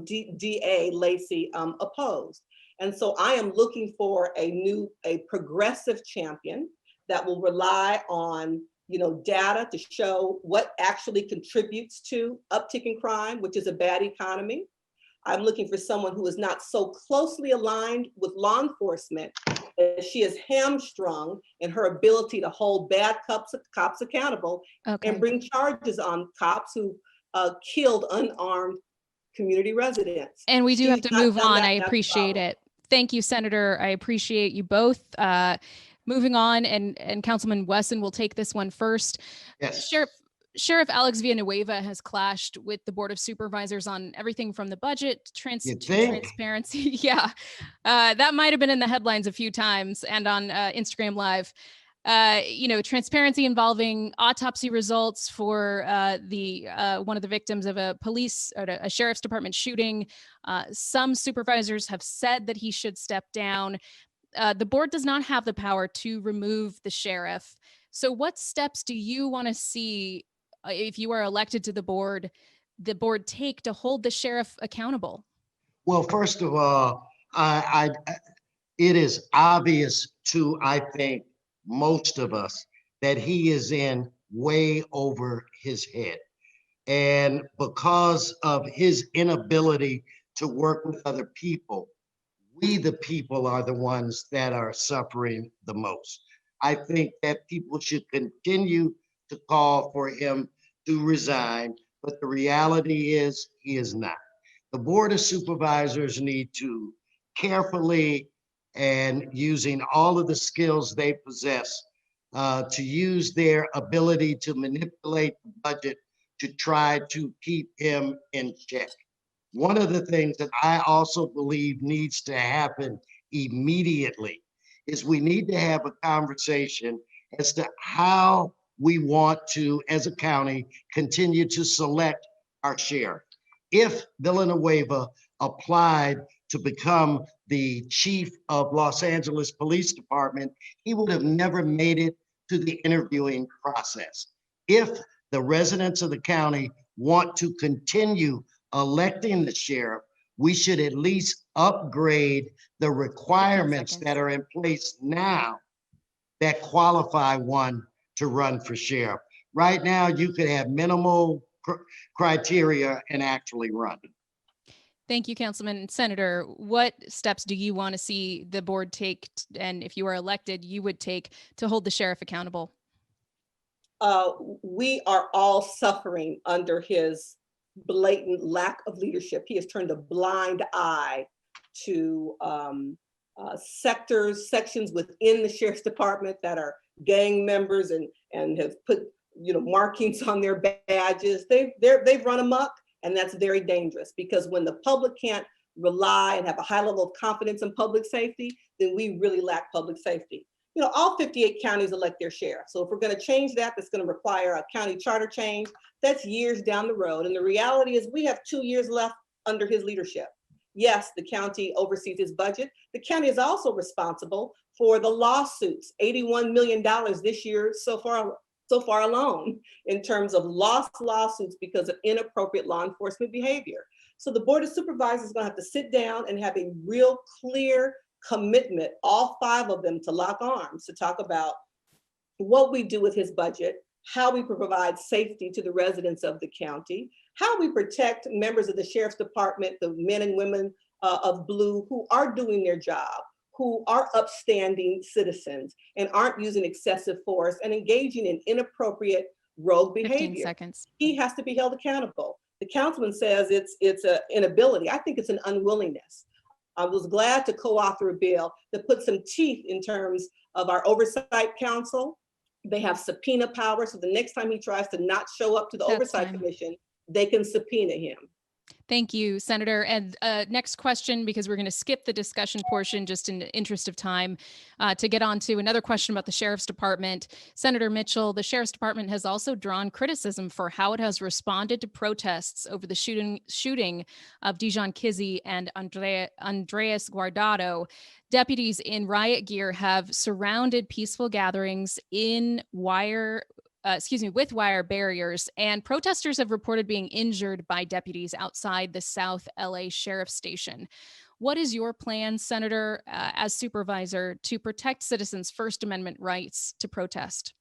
DA Lacey opposed. And so I am looking for a progressive champion that will rely on data to show what actually contributes to uptick in crime, which is a bad economy. I'm looking for someone who is not so closely aligned with law enforcement that she is hamstrung in her ability to hold bad cops accountable and bring charges on cops who killed unarmed community residents. And we do have to move on. I appreciate it. Thank you, Senator. I appreciate you both. Moving on, and Councilman Wesson will take this one first. Yes. Sheriff Alex Villanueva has clashed with the Board of Supervisors on everything from the budget to transparency. Yeah, that might have been in the headlines a few times and on Instagram Live. Transparency involving autopsy results for one of the victims of a police or a sheriff's department shooting. Some supervisors have said that he should step down. The board does not have the power to remove the sheriff. So what steps do you want to see, if you are elected to the board take to hold the sheriff accountable? Well, first of all, it is obvious to, I think, most of us that he is in way over his head. And because of his inability to work with other people, we, the people, are the ones that are suffering the most. I think that people should continue to call for him to resign, but the reality is he is not. The Board of Supervisors need to carefully, and using all of the skills they possess, to use their ability to manipulate the budget to try to keep him in check. One of the things that I also believe needs to happen immediately is we need to have a conversation as to how we want to, as a county, continue to select our sheriff. If Villanueva applied to become the chief of Los Angeles Police Department, he would have never made it to the interviewing process. If the residents of the county want to continue electing the sheriff, we should at least upgrade the requirements that are in place now that qualify one to run for sheriff. Right now, you could have minimal criteria and actually run. Thank you, Councilman. Senator, what steps do you want to see the board take, and if you are elected, you would take to hold the sheriff accountable? We are all suffering under his blatant lack of leadership. He has turned a blind eye to sections within the sheriff's department that are gang members and have put markings on their badges. They've run amok, and that's very dangerous, because when the public can't rely and have a high level of confidence in public safety, then we really lack public safety. All 58 counties elect their sheriff. So if we're going to change that, that's going to require a county charter change. That's years down the road. And the reality is we have 2 years left under his leadership. Yes, the county oversees his budget. The county is also responsible for the lawsuits, $81 million this year so far alone, in terms of lost lawsuits because of inappropriate law enforcement behavior. So the Board of Supervisors is going to have to sit down and have a real clear commitment, all 5 of them, to lock arms, to talk about what we do with his budget, how we provide safety to the residents of the county, how we protect members of the sheriff's department, the men and women of blue who are doing their job, who are upstanding citizens and aren't using excessive force and engaging in inappropriate rogue behavior. 15 seconds. He has to be held accountable. The councilman says it's an inability. I think it's an unwillingness. I was glad to co-author a bill that put some teeth in terms of our oversight council. They have subpoena power, so the next time he tries to not show up to the oversight commission, they can subpoena him. Thank you, Senator. And next question, because we're going to skip the discussion portion just in the interest of time, to get on to another question about the Sheriff's Department. Senator Mitchell, the Sheriff's Department has also drawn criticism for how it has responded to protests over the shooting of Dijon Kizzee and Andreas Guardado. Deputies in riot gear have surrounded peaceful gatherings with wire barriers, and protesters have reported being injured by deputies outside the South L.A. Sheriff's Station. What is your plan, Senator, as supervisor, to protect citizens' First Amendment rights to protest?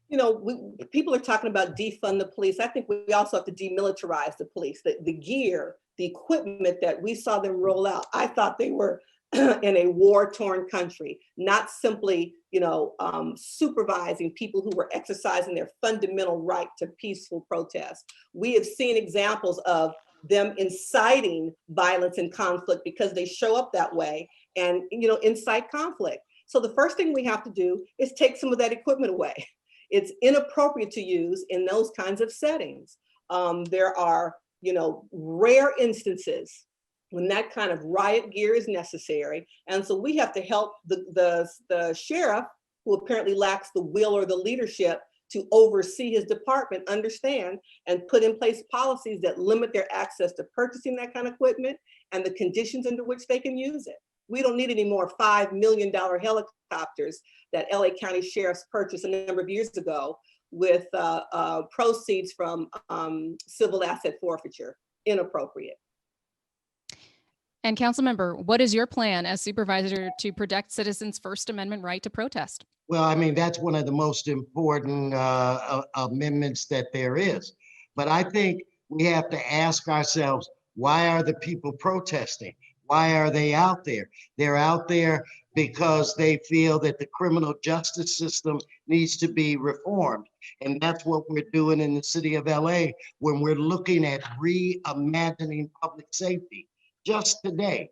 You know, people are talking about defund the police. I think we also have to demilitarize the police. The gear, the equipment that we saw them roll out, I thought they were in a war-torn country, not simply, supervising people who were exercising their fundamental right to peaceful protest. We have seen examples of them inciting violence and conflict because they show up that way and, incite conflict. So the first thing we have to do is take some of that equipment away. It's inappropriate to use in those kinds of settings. There are, rare instances when that kind of riot gear is necessary. And so we have to help the sheriff, who apparently lacks the will or the leadership to oversee his department, understand and put in place policies that limit their access to purchasing that kind of equipment and the conditions under which they can use it. We don't need any more $5 million helicopters that LA County sheriffs purchased a number of years ago with proceeds from civil asset forfeiture. Inappropriate. And Councilmember, what is your plan as supervisor to protect citizens' First Amendment right to protest? Well, I mean, that's one of the most important amendments that there is. But I think we have to ask ourselves, why are the people protesting? Why are they out there? They're out there because they feel that the criminal justice system needs to be reformed. And that's what we're doing in the city of LA when we're looking at reimagining public safety. Just today,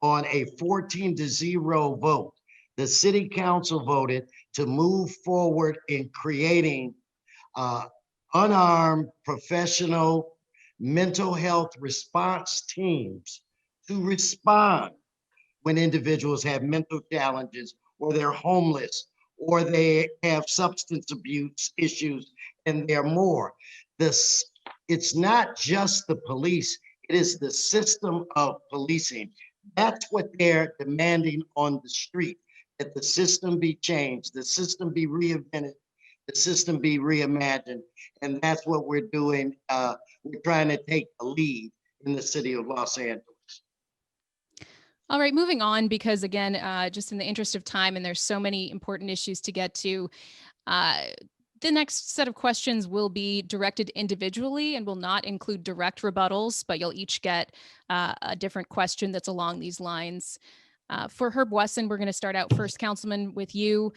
on a 14-0 vote, the city council voted to move forward in creating unarmed professional mental health response teams to respond when individuals have mental challenges or they're homeless or they have substance abuse issues and they're more. It's not just the police, it is the system of policing. That's what they're demanding on the street, that the system be changed, the system be reinvented, the system be reimagined. And that's what we're doing. We're trying to take the lead in the city of Los Angeles. All right, moving on, because again, just in the interest of time, and there's so many important issues to get to, the next set of questions will be directed individually and will not include direct rebuttals, but you'll each get a different question that's along these lines. For Herb Wesson, we're going to start out first, Councilman, with you.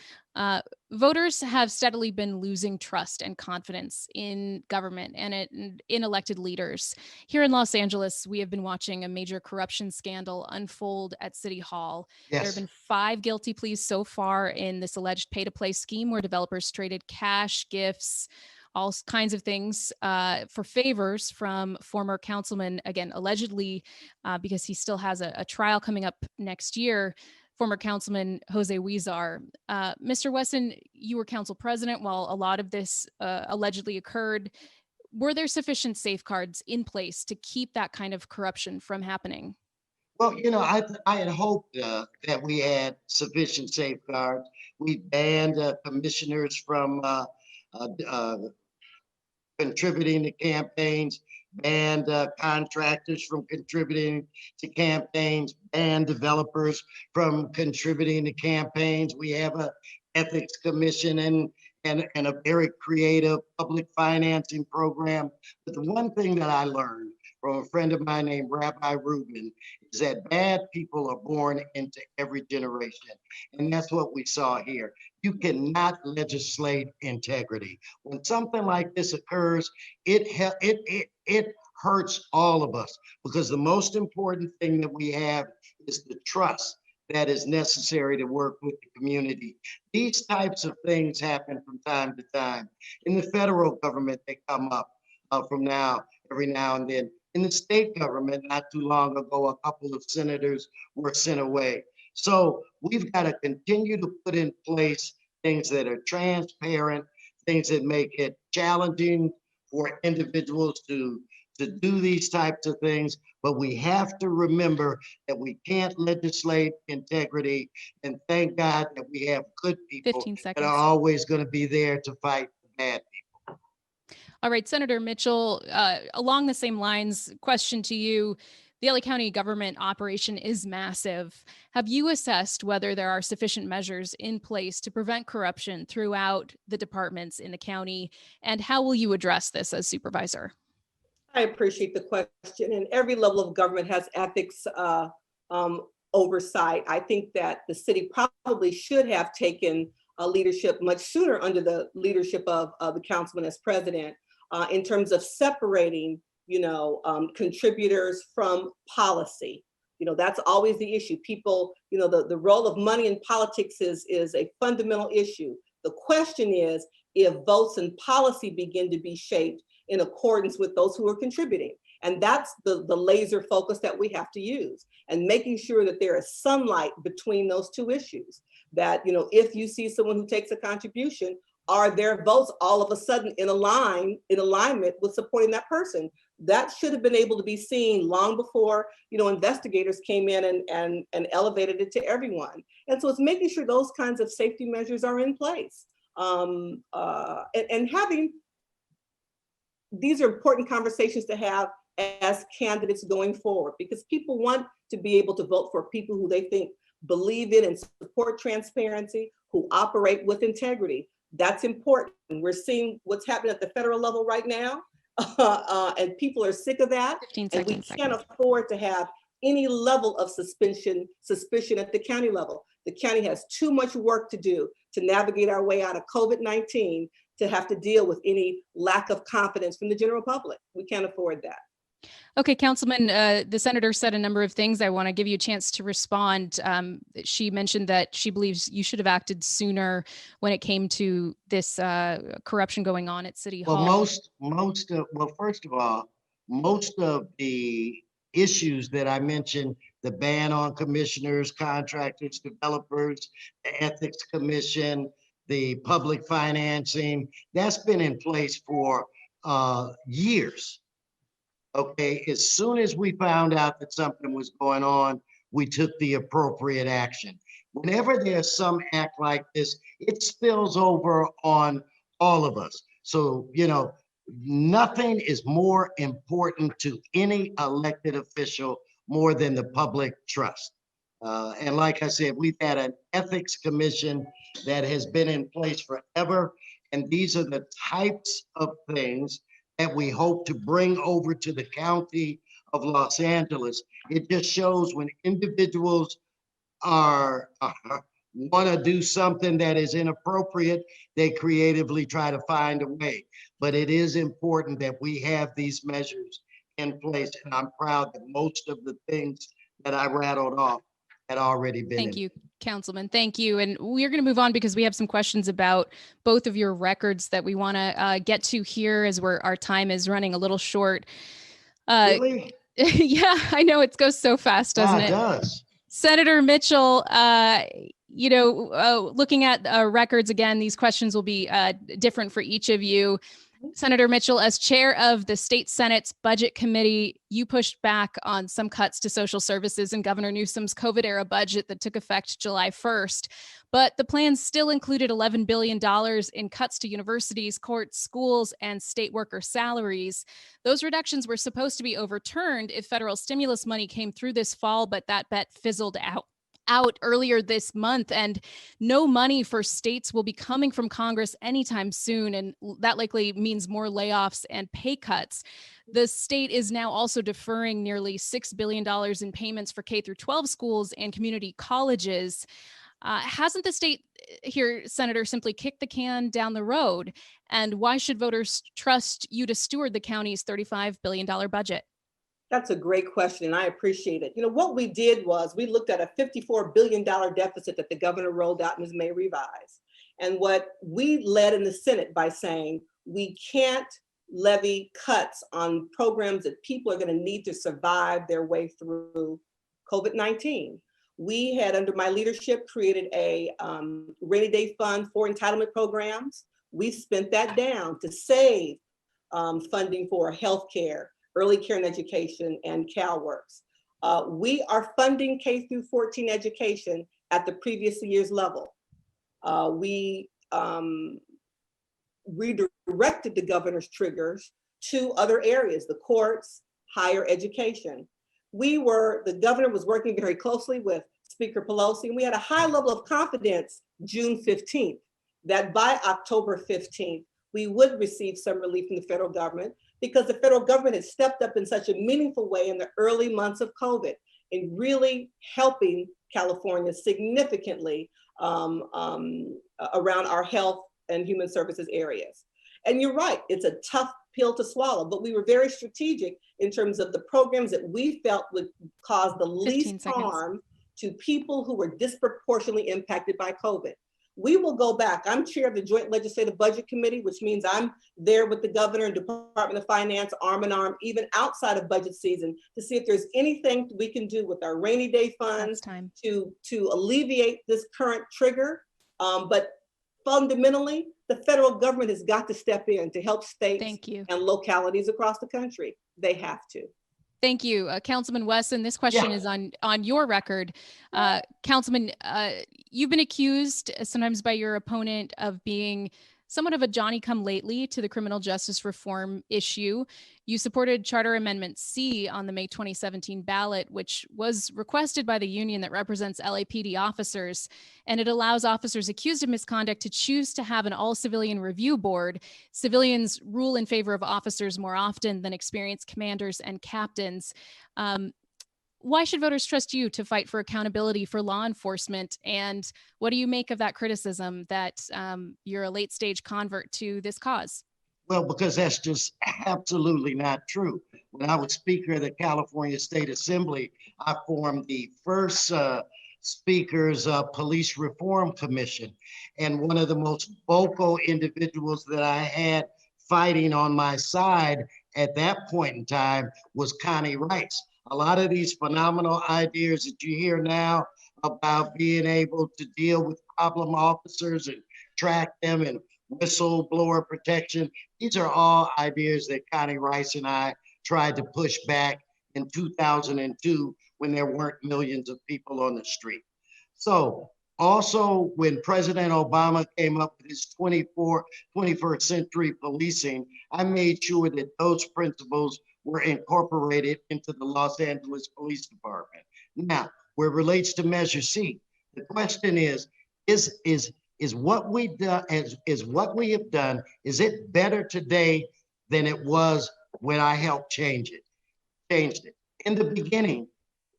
Voters have steadily been losing trust and confidence in government and in elected leaders. Here in Los Angeles, we have been watching a major corruption scandal unfold at City Hall. Yes. There have been 5 guilty pleas so far in this alleged pay-to-play scheme where developers traded cash, gifts, all kinds of things for favors from former councilman, again, allegedly, because he still has a trial coming up next year, former councilman Jose Huizar. Mr. Wesson, you were council president while a lot of this allegedly occurred. Were there sufficient safeguards in place to keep that kind of corruption from happening? Well, I had hoped that we had sufficient safeguards. We banned commissioners from contributing to campaigns, banned contractors from contributing to campaigns, banned developers from contributing to campaigns. We have an ethics commission and a very creative public financing program. But the one thing that I learned from a friend of mine named Rabbi Rubin is that bad people are born into every generation. And that's what we saw here. You cannot legislate integrity. When something like this occurs, it hurts all of us, because the most important thing that we have is the trust that is necessary to work with the community. These types of things happen from time to time. In the federal government, they come up every now and then. In the state government, not too long ago, a couple of senators were sent away. So we've got to continue to put in place things that are transparent, things that make it challenging for individuals to do these types of things. But we have to remember that we can't legislate integrity. And thank God that we have good people 15 that seconds. are always going to be there to fight the bad people. All right, Senator Mitchell, along the same lines, question to you. The LA County government operation is massive. Have you assessed whether there are sufficient measures in place to prevent corruption throughout the departments in the county? And how will you address this as supervisor? I appreciate the question. And every level of government has ethics oversight. I think that the city probably should have taken leadership much sooner under the leadership of the councilman as president in terms of separating, contributors from policy. That's always the issue. People, the role of money in politics is a fundamental issue. The question is if votes and policy begin to be shaped in accordance with those who are contributing. And that's the laser focus that we have to use, and making sure that there is sunlight between those two issues. That, if you see someone who takes a contribution, are their votes all of a sudden in alignment with supporting that person? That should have been able to be seen long before, investigators came in and elevated it to everyone. And so it's making sure those kinds of safety measures are in place. And having, these are important conversations to have as candidates going forward, because people want to be able to vote for people who they think believe in and support transparency, who operate with integrity. That's important. We're seeing what's happening at the federal level right now, and people are sick of that. And we can't afford to have any level of suspicion at the county level. The county has too much work to do to navigate our way out of COVID-19 to have to deal with any lack of confidence from the general public. We can't afford that. Okay, Councilman, the senator said a number of things. I want to give you a chance to respond. She mentioned that she believes you should have acted sooner when it came to this corruption going on at City Hall. Well, first of all, most of the issues that I mentioned, the ban on commissioners, contractors, developers, the ethics commission, the public financing, that's been in place for years. Okay, as soon as we found out that something was going on, we took the appropriate action. Whenever there's some act like this, it spills over on all of us. So, nothing is more important to any elected official more than the public trust. And like I said, we've had an ethics commission that has been in place forever. And these are the types of things that we hope to bring over to the county of Los Angeles. It just shows when individuals are want to do something that is inappropriate, they creatively try to find a way. But it is important that we have these measures in place. And I'm proud that most of the things that I rattled off had already been. Thank you, Councilman. Thank you. And we're going to move on because we have some questions about both of your records that we want to get to here as our time is running a little short. Really? Yeah, I know it goes so fast, doesn't it? It does. Senator Mitchell, looking at records again, these questions will be different for each of you. Senator Mitchell, as chair of the state Senate's budget committee, you pushed back on some cuts to social services in Governor Newsom's COVID era budget that took effect July 1st. But the plan still included $11 billion in cuts to universities, courts, schools, and state worker salaries. Those reductions were supposed to be overturned if federal stimulus money came through this fall, but that bet fizzled out earlier this month, and no money for states will be coming from Congress anytime soon. And that likely means more layoffs and pay cuts. The state is now also deferring nearly $6 billion in payments for K-12 schools and community colleges. Hasn't the state here, Senator, simply kicked the can down the road? And why should voters trust you to steward the county's $35 billion budget? That's a great question, and I appreciate it. What we did was we looked at a $54 billion deficit that the governor rolled out in his May revise. And what we led in the Senate by saying, we can't levy cuts on programs that people are going to need to survive their way through COVID-19. We had, under my leadership, created a rainy day fund for entitlement programs. We spent that down to save funding for healthcare, early care and education, and CalWorks. We are funding K through 14 education at the previous year's level. We redirected the governor's triggers to other areas, the courts, higher education. The governor was working very closely with Speaker Pelosi, and we had a high level of confidence June 15th, that by October 15th, we would receive some relief from the federal government, because the federal government has stepped up in such a meaningful way in the early months of COVID in really helping California significantly around our health and human services areas. And you're right, it's a tough pill to swallow, but we were very strategic in terms of the programs that we felt would cause the least harm to people who were disproportionately impacted by COVID. We will go back. I'm chair of the Joint Legislative Budget Committee, which means I'm there with the governor and Department of Finance, arm in arm, even outside of budget season, to see if there's anything we can do with our rainy day funds to alleviate this current trigger. But fundamentally, the federal government has got to step in to help states and localities across the country. They have to. Thank you. Councilman Wesson, this question is on your record. Councilman, you've been accused sometimes by your opponent of being somewhat of a Johnny-come-lately to the criminal justice reform issue. You supported Charter Amendment C on the May 2017 ballot, which was requested by the union that represents LAPD officers, and it allows officers accused of misconduct to choose to have an all-civilian review board. Civilians rule in favor of officers more often than experienced commanders and captains. Why should voters trust you to fight for accountability for law enforcement? And what do you make of that criticism that you're a late stage convert to this cause? Well, because that's just absolutely not true. When I was Speaker of the California State Assembly, I formed the first Speaker's Police Reform Commission. And one of the most vocal individuals that I had fighting on my side at that point in time was Connie Rice. A lot of these phenomenal ideas that you hear now about being able to deal with problem officers and track them and whistleblower protection, these are all ideas that Connie Rice and I tried to push back in 2002 when there weren't millions of people on the street. So also when President Obama came up with his 21st century policing, I made sure that those principles were incorporated into the Los Angeles Police Department. Now, where it relates to Measure C, the question is what we have done, is it better today than it was when I helped changed it? In the beginning,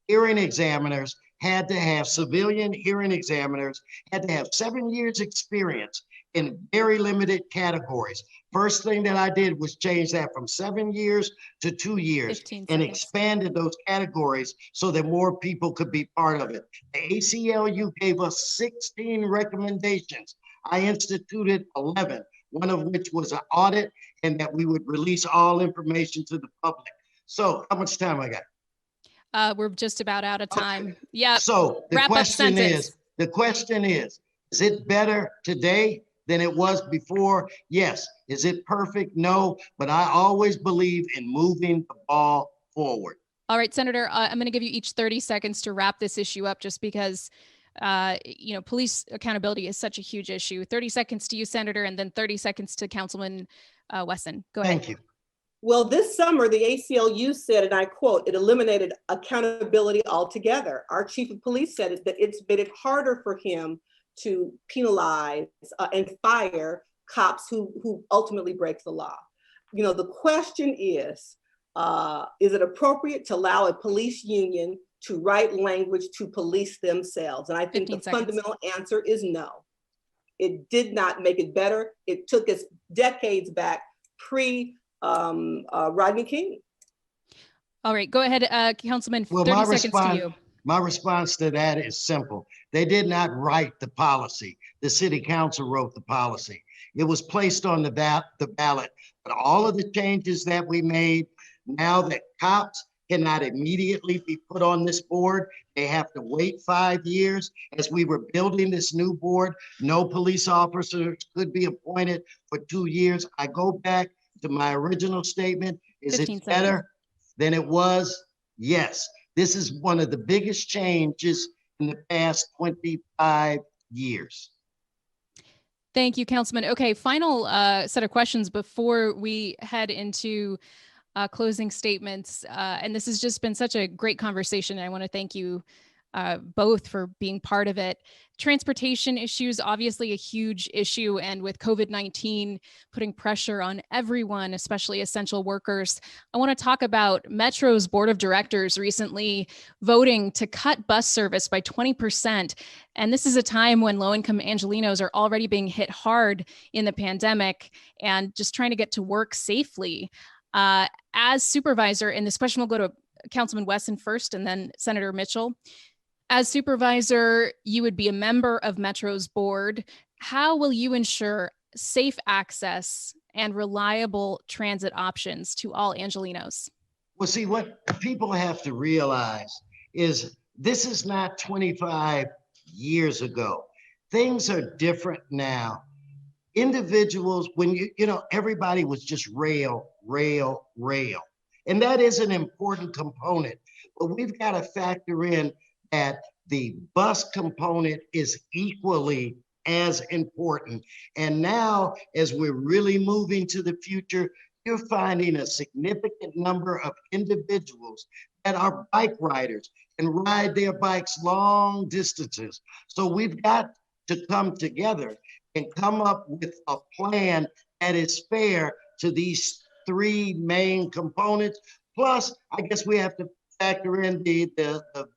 hearing examiners had to have, civilian hearing examiners had to have 7 years experience in very limited categories. First thing that I did was change that from 7 years to 2 years and expanded those categories so that more people could be part of it. The ACLU gave us 16 recommendations. I instituted 11, one of which was an audit and that we would release all information to the public. So how much time I got? We're just about out of time. Okay. Yeah. So the question is it better today than it was before? Yes. Is it perfect? No, but I always believe in moving the ball forward. All right, Senator, I'm going to give you each 30 seconds to wrap this issue up just because, police accountability is such a huge issue. 30 seconds to you, Senator, and then 30 seconds to Councilman Wesson. Go ahead. Thank you. Well, this summer, the ACLU said, and I quote, it eliminated accountability altogether. Our chief of police said that it's made it harder for him to penalize and fire cops who ultimately break the law. You know, the question is it appropriate to allow a police union to write language to police themselves? And I think the fundamental answer is no. It did not make it better. It took us decades back Rodney King. All right, go ahead, Councilman, 30 seconds to you. My response to that is simple. They did not write the policy. The city council wrote the policy. It was placed on the ballot. But all of the changes that we made, now that cops cannot immediately be put on this board, they have to wait 5 years. As we were building this new board, no police officers could be appointed for 2 years. I go back to my original statement. Is it better than it was? Yes. This is one of the biggest changes in the past 25 years. Thank you, Councilman. Okay, final set of questions before we head into closing statements. And this has just been such a great conversation. I want to thank you both for being part of it. Transportation issues, obviously a huge issue, and with COVID-19 putting pressure on everyone, especially essential workers. I want to talk about Metro's Board of Directors recently voting to cut bus service by 20%. And this is a time when low-income Angelenos are already being hit hard in the pandemic and just trying to get to work safely. As supervisor, and this question will go to Councilman Wesson first and then Senator Mitchell. As supervisor, you would be a member of Metro's board. How will you ensure safe access and reliable transit options to all Angelenos? Well, see, what people have to realize is this is not 25 years ago. Things are different now. Individuals, when everybody was just rail. And that is an important component, but we've got to factor in that the bus component is equally as important. And now, as we're really moving to the future, you're finding a significant number of individuals that are bike riders and ride their bikes long distances. So we've got to come together and come up with a plan that is fair to these three main components. Plus, I guess we have to factor in the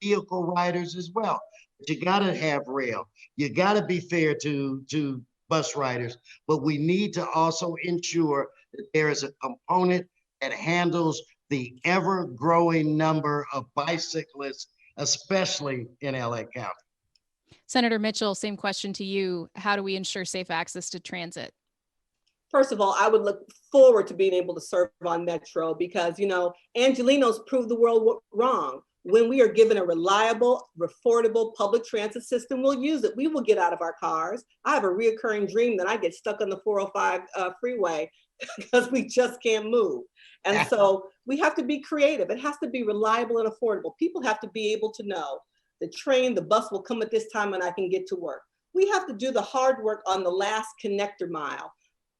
vehicle riders as well. But you gotta have rail. You gotta be fair to bus riders, but we need to also ensure that there is a component that handles the ever-growing number of bicyclists, especially in LA County. Senator Mitchell, same question to you. How do we ensure safe access to transit? First of all, I would look forward to being able to serve on Metro because, Angelenos proved the world wrong. When we are given a reliable, affordable public transit system, we'll use it. We will get out of our cars. I have a reoccurring dream that I get stuck on the 405 freeway because we just can't move. And so we have to be creative. It has to be reliable and affordable. People have to be able to know the train, the bus will come at this time and I can get to work. We have to do the hard work on the last connector mile.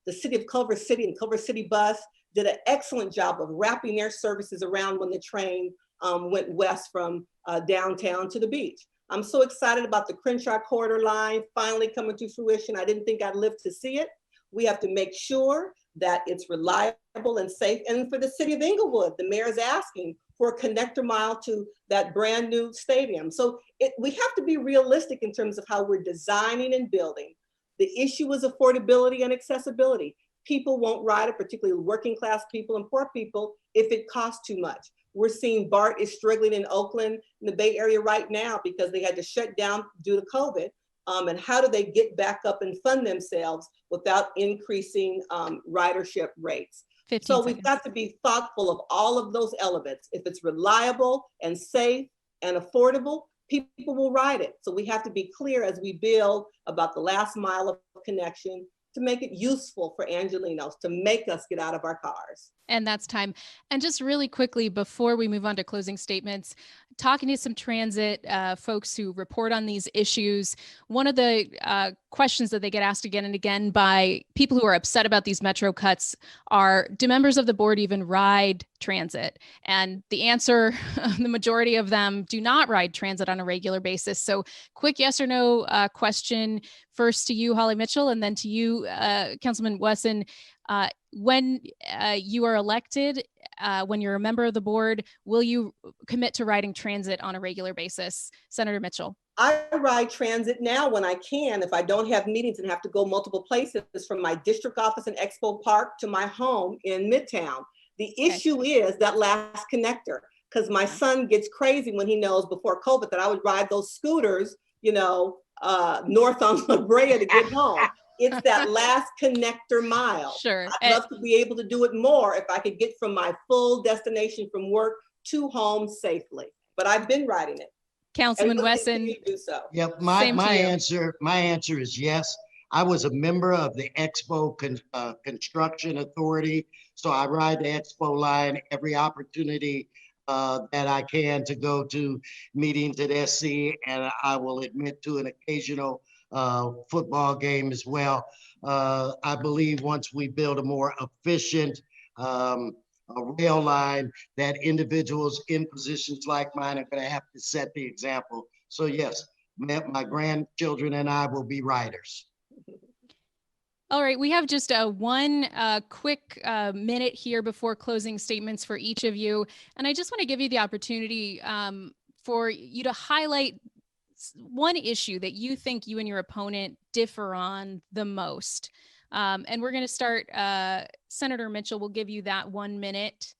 The city of Culver City and Culver City Bus did an excellent job of wrapping their services around when the train went west from downtown to the beach. I'm so excited about the Crenshaw Corridor line finally coming to fruition. I didn't think I'd live to see it. We have to make sure that it's reliable and safe. And for the city of Inglewood, the mayor is asking for a connector mile to that brand new stadium. So we have to be realistic in terms of how we're designing and building. The issue is affordability and accessibility. People won't ride it, particularly working class people and poor people, if it costs too much. We're seeing BART is struggling in Oakland, in the Bay Area right now because they had to shut down due to COVID. And how do they get back up and fund themselves without increasing ridership rates? So we've got to be thoughtful of all of those elements. If it's reliable and safe and affordable, people will ride it. So we have to be clear as we build about the last mile of connection to make it useful for Angelenos, to make us get out of our cars. And that's time. And just really quickly, before we move on to closing statements, talking to some transit folks who report on these issues, one of the questions that they get asked again and again by people who are upset about these Metro cuts are, do members of the board even ride transit? And the answer, the majority of them do not ride transit on a regular basis. So quick yes or no question, first to you, Holly Mitchell, and then to you, Councilman Wesson. When you are elected, when you're a member of the board, will you commit to riding transit on a regular basis? Senator Mitchell. I ride transit now when I can, if I don't have meetings and have to go multiple places, from my district office in Expo Park to my home in Midtown. The issue is that last connector, because my son gets crazy when he knows before COVID that I would ride those scooters, north on La Brea to get home. It's that last connector mile. Sure. I'd love to be able to do it more if I could get from my full destination from work to home safely. But I've been riding it. Councilman Wesson. Do so. Yep, my answer is yes. I was a member of the Expo Construction Authority, so I ride the Expo line every opportunity that I can to go to meetings at SC, and I will admit to an occasional football game as well. I believe once we build a more efficient a rail line, that individuals in positions like mine are going to have to set the example. So yes, my grandchildren and I will be riders. All right, we have just one quick minute here before closing statements for each of you. And I just want to give you the opportunity for you to highlight one issue that you think you and your opponent differ on the most. And we're going to start, Senator Mitchell will give you that 1 minute,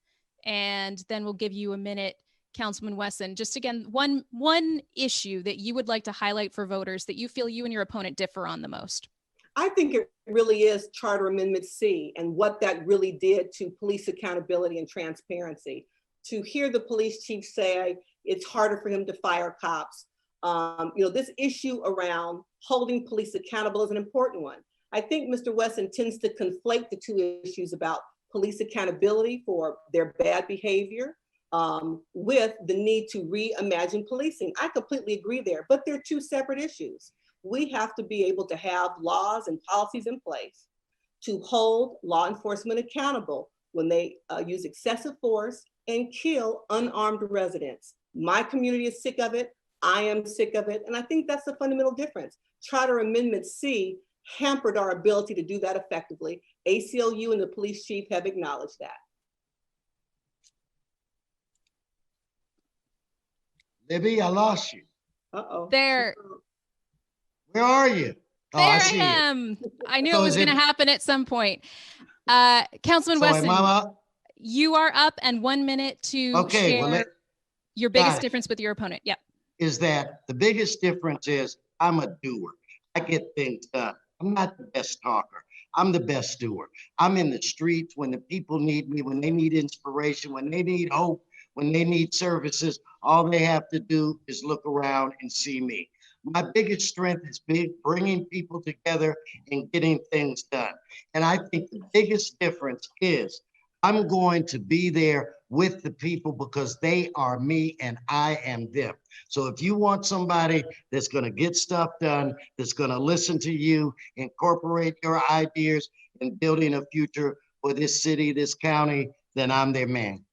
and then we'll give you a minute, Councilman Wesson. Just again, one issue that you would like to highlight for voters that you feel you and your opponent differ on the most. I think it really is Charter Amendment C and what that really did to police accountability and transparency. To hear the police chief say it's harder for him to fire cops. This issue around holding police accountable is an important one. I think Mr. Wesson tends to conflate the two issues about police accountability for their bad behavior with the need to reimagine policing. I completely agree there, but they're two separate issues. We have to be able to have laws and policies in place to hold law enforcement accountable when they use excessive force and kill unarmed residents. My community is sick of it. I am sick of it. And I think that's the fundamental difference. Charter Amendment C hampered our ability to do that effectively. ACLU and the police chief have acknowledged that. Libby, I lost you. Uh-oh. There. Where are you? Oh, there I am. I knew it was going to happen at some point. Councilman Wesson, you are up, and 1 minute to share your biggest difference with your opponent. Yep. Is that the biggest difference is I'm a doer. I get things done. I'm not the best talker. I'm the best doer. I'm in the streets when the people need me, when they need inspiration, when they need hope, when they need services. All they have to do is look around and see me. My biggest strength is bringing people together and getting things done. And I think the biggest difference is I'm going to be there with the people because they are me and I am them. So if you want somebody that's going to get stuff done, that's going to listen to you, incorporate your ideas in building a future for this city, this county, then I'm their man.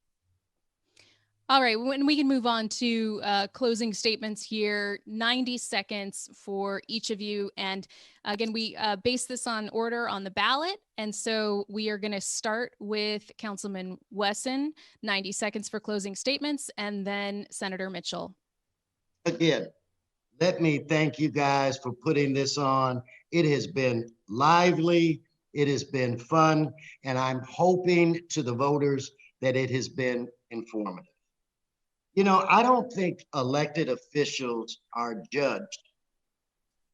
All right, when we can move on to closing statements here, 90 seconds for each of you. And again, we base this on order on the ballot. And so we are going to start with Councilman Wesson, 90 seconds for closing statements, and then Senator Mitchell. Again, let me thank you guys for putting this on. It has been lively. It has been fun. And I'm hoping to the voters that it has been informative. You know, I don't think elected officials are judged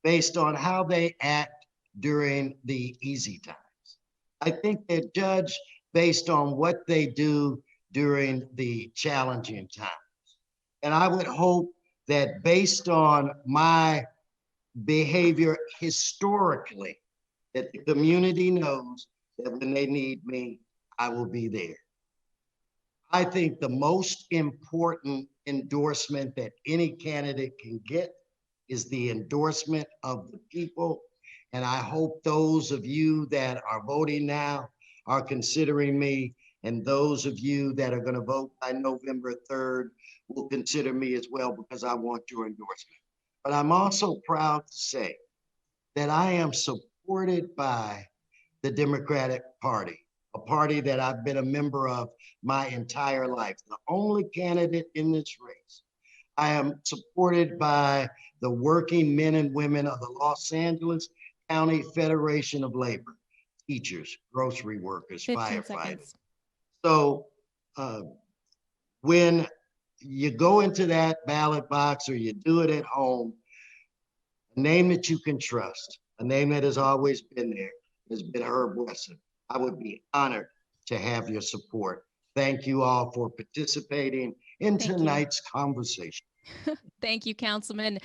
based on how they act during the easy times. I think they're judged based on what they do during the challenging times. And I would hope that based on my behavior historically, that the community knows that when they need me, I will be there. I think the most important endorsement that any candidate can get is the endorsement of the people. And I hope those of you that are voting now are considering me, and those of you that are going to vote by November 3rd will consider me as well, because I want your endorsement. But I'm also proud to say that I am supported by the Democratic Party, a party that I've been a member of my entire life, the only candidate in this race. I am supported by the working men and women of the Los Angeles County Federation of Labor, teachers, grocery workers, firefighters. Seconds. So when you go into that ballot box or you do it at home, a name that you can trust, a name that has always been there has been Herb Wesson. I would be honored to have your support. Thank you all for participating in tonight's conversation. Thank you, Councilman.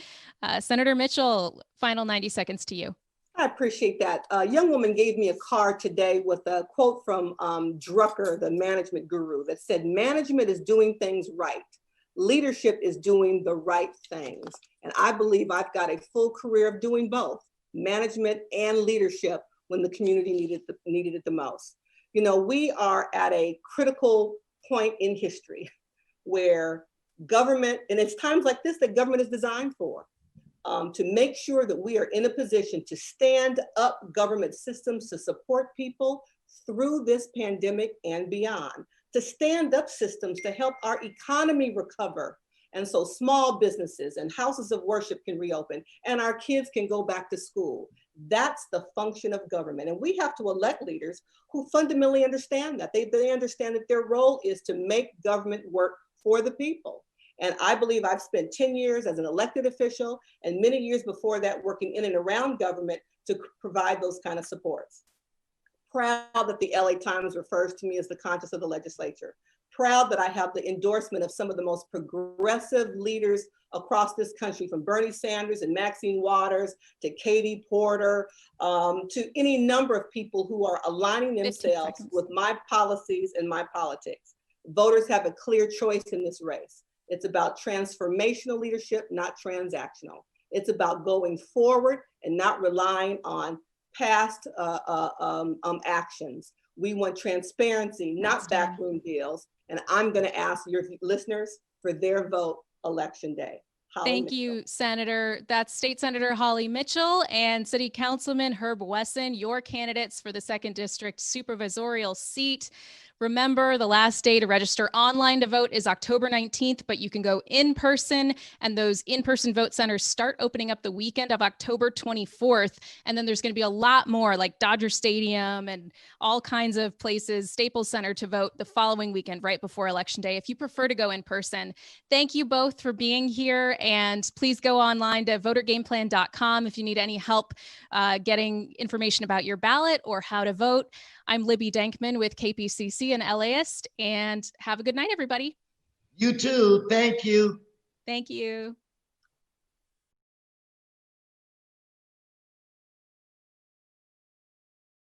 Senator Mitchell, final 90 seconds to you. I appreciate that. A young woman gave me a card today with a quote from Drucker, the management guru, that said, management is doing things right. Leadership is doing the right things. And I believe I've got a full career of doing both, management and leadership, when the community needed it the most. You know, we are at a critical point in history where government, and it's times like this that government is designed for, to make sure that we are in a position to stand up government systems to support people through this pandemic and beyond, to stand up systems to help our economy recover. And so small businesses and houses of worship can reopen and our kids can go back to school. That's the function of government. And we have to elect leaders who fundamentally understand that. They understand that their role is to make government work for the people. And I believe I've spent 10 years as an elected official and many years before that working in and around government to provide those kind of supports. Proud that the LA Times refers to me as the conscience of the legislature. Proud that I have the endorsement of some of the most progressive leaders across this country, from Bernie Sanders and Maxine Waters to Katie Porter, to any number of people who are aligning themselves with my policies and my politics. Voters have a clear choice in this race. It's about transformational leadership, not transactional. It's about going forward and not relying on past actions. We want transparency, not backroom deals. And I'm going to ask your listeners for their vote election day. Thank you, Senator. That's State Senator Holly Mitchell and City Councilman Herb Wesson, your candidates for the 2nd District supervisorial seat. Remember, the last day to register online to vote is October 19th, but you can go in person, and those in-person vote centers start opening up the weekend of October 24th. And then there's going to be a lot more, like Dodger Stadium and all kinds of places, Staples Center, to vote the following weekend, right before Election Day, if you prefer to go in person. Thank you both for being here, and please go online to votergameplan.com if you need any help getting information about your ballot or how to vote. I'm Libby Denkmann with KPCC and LAist, and have a good night, everybody. You too. Thank you. Thank you.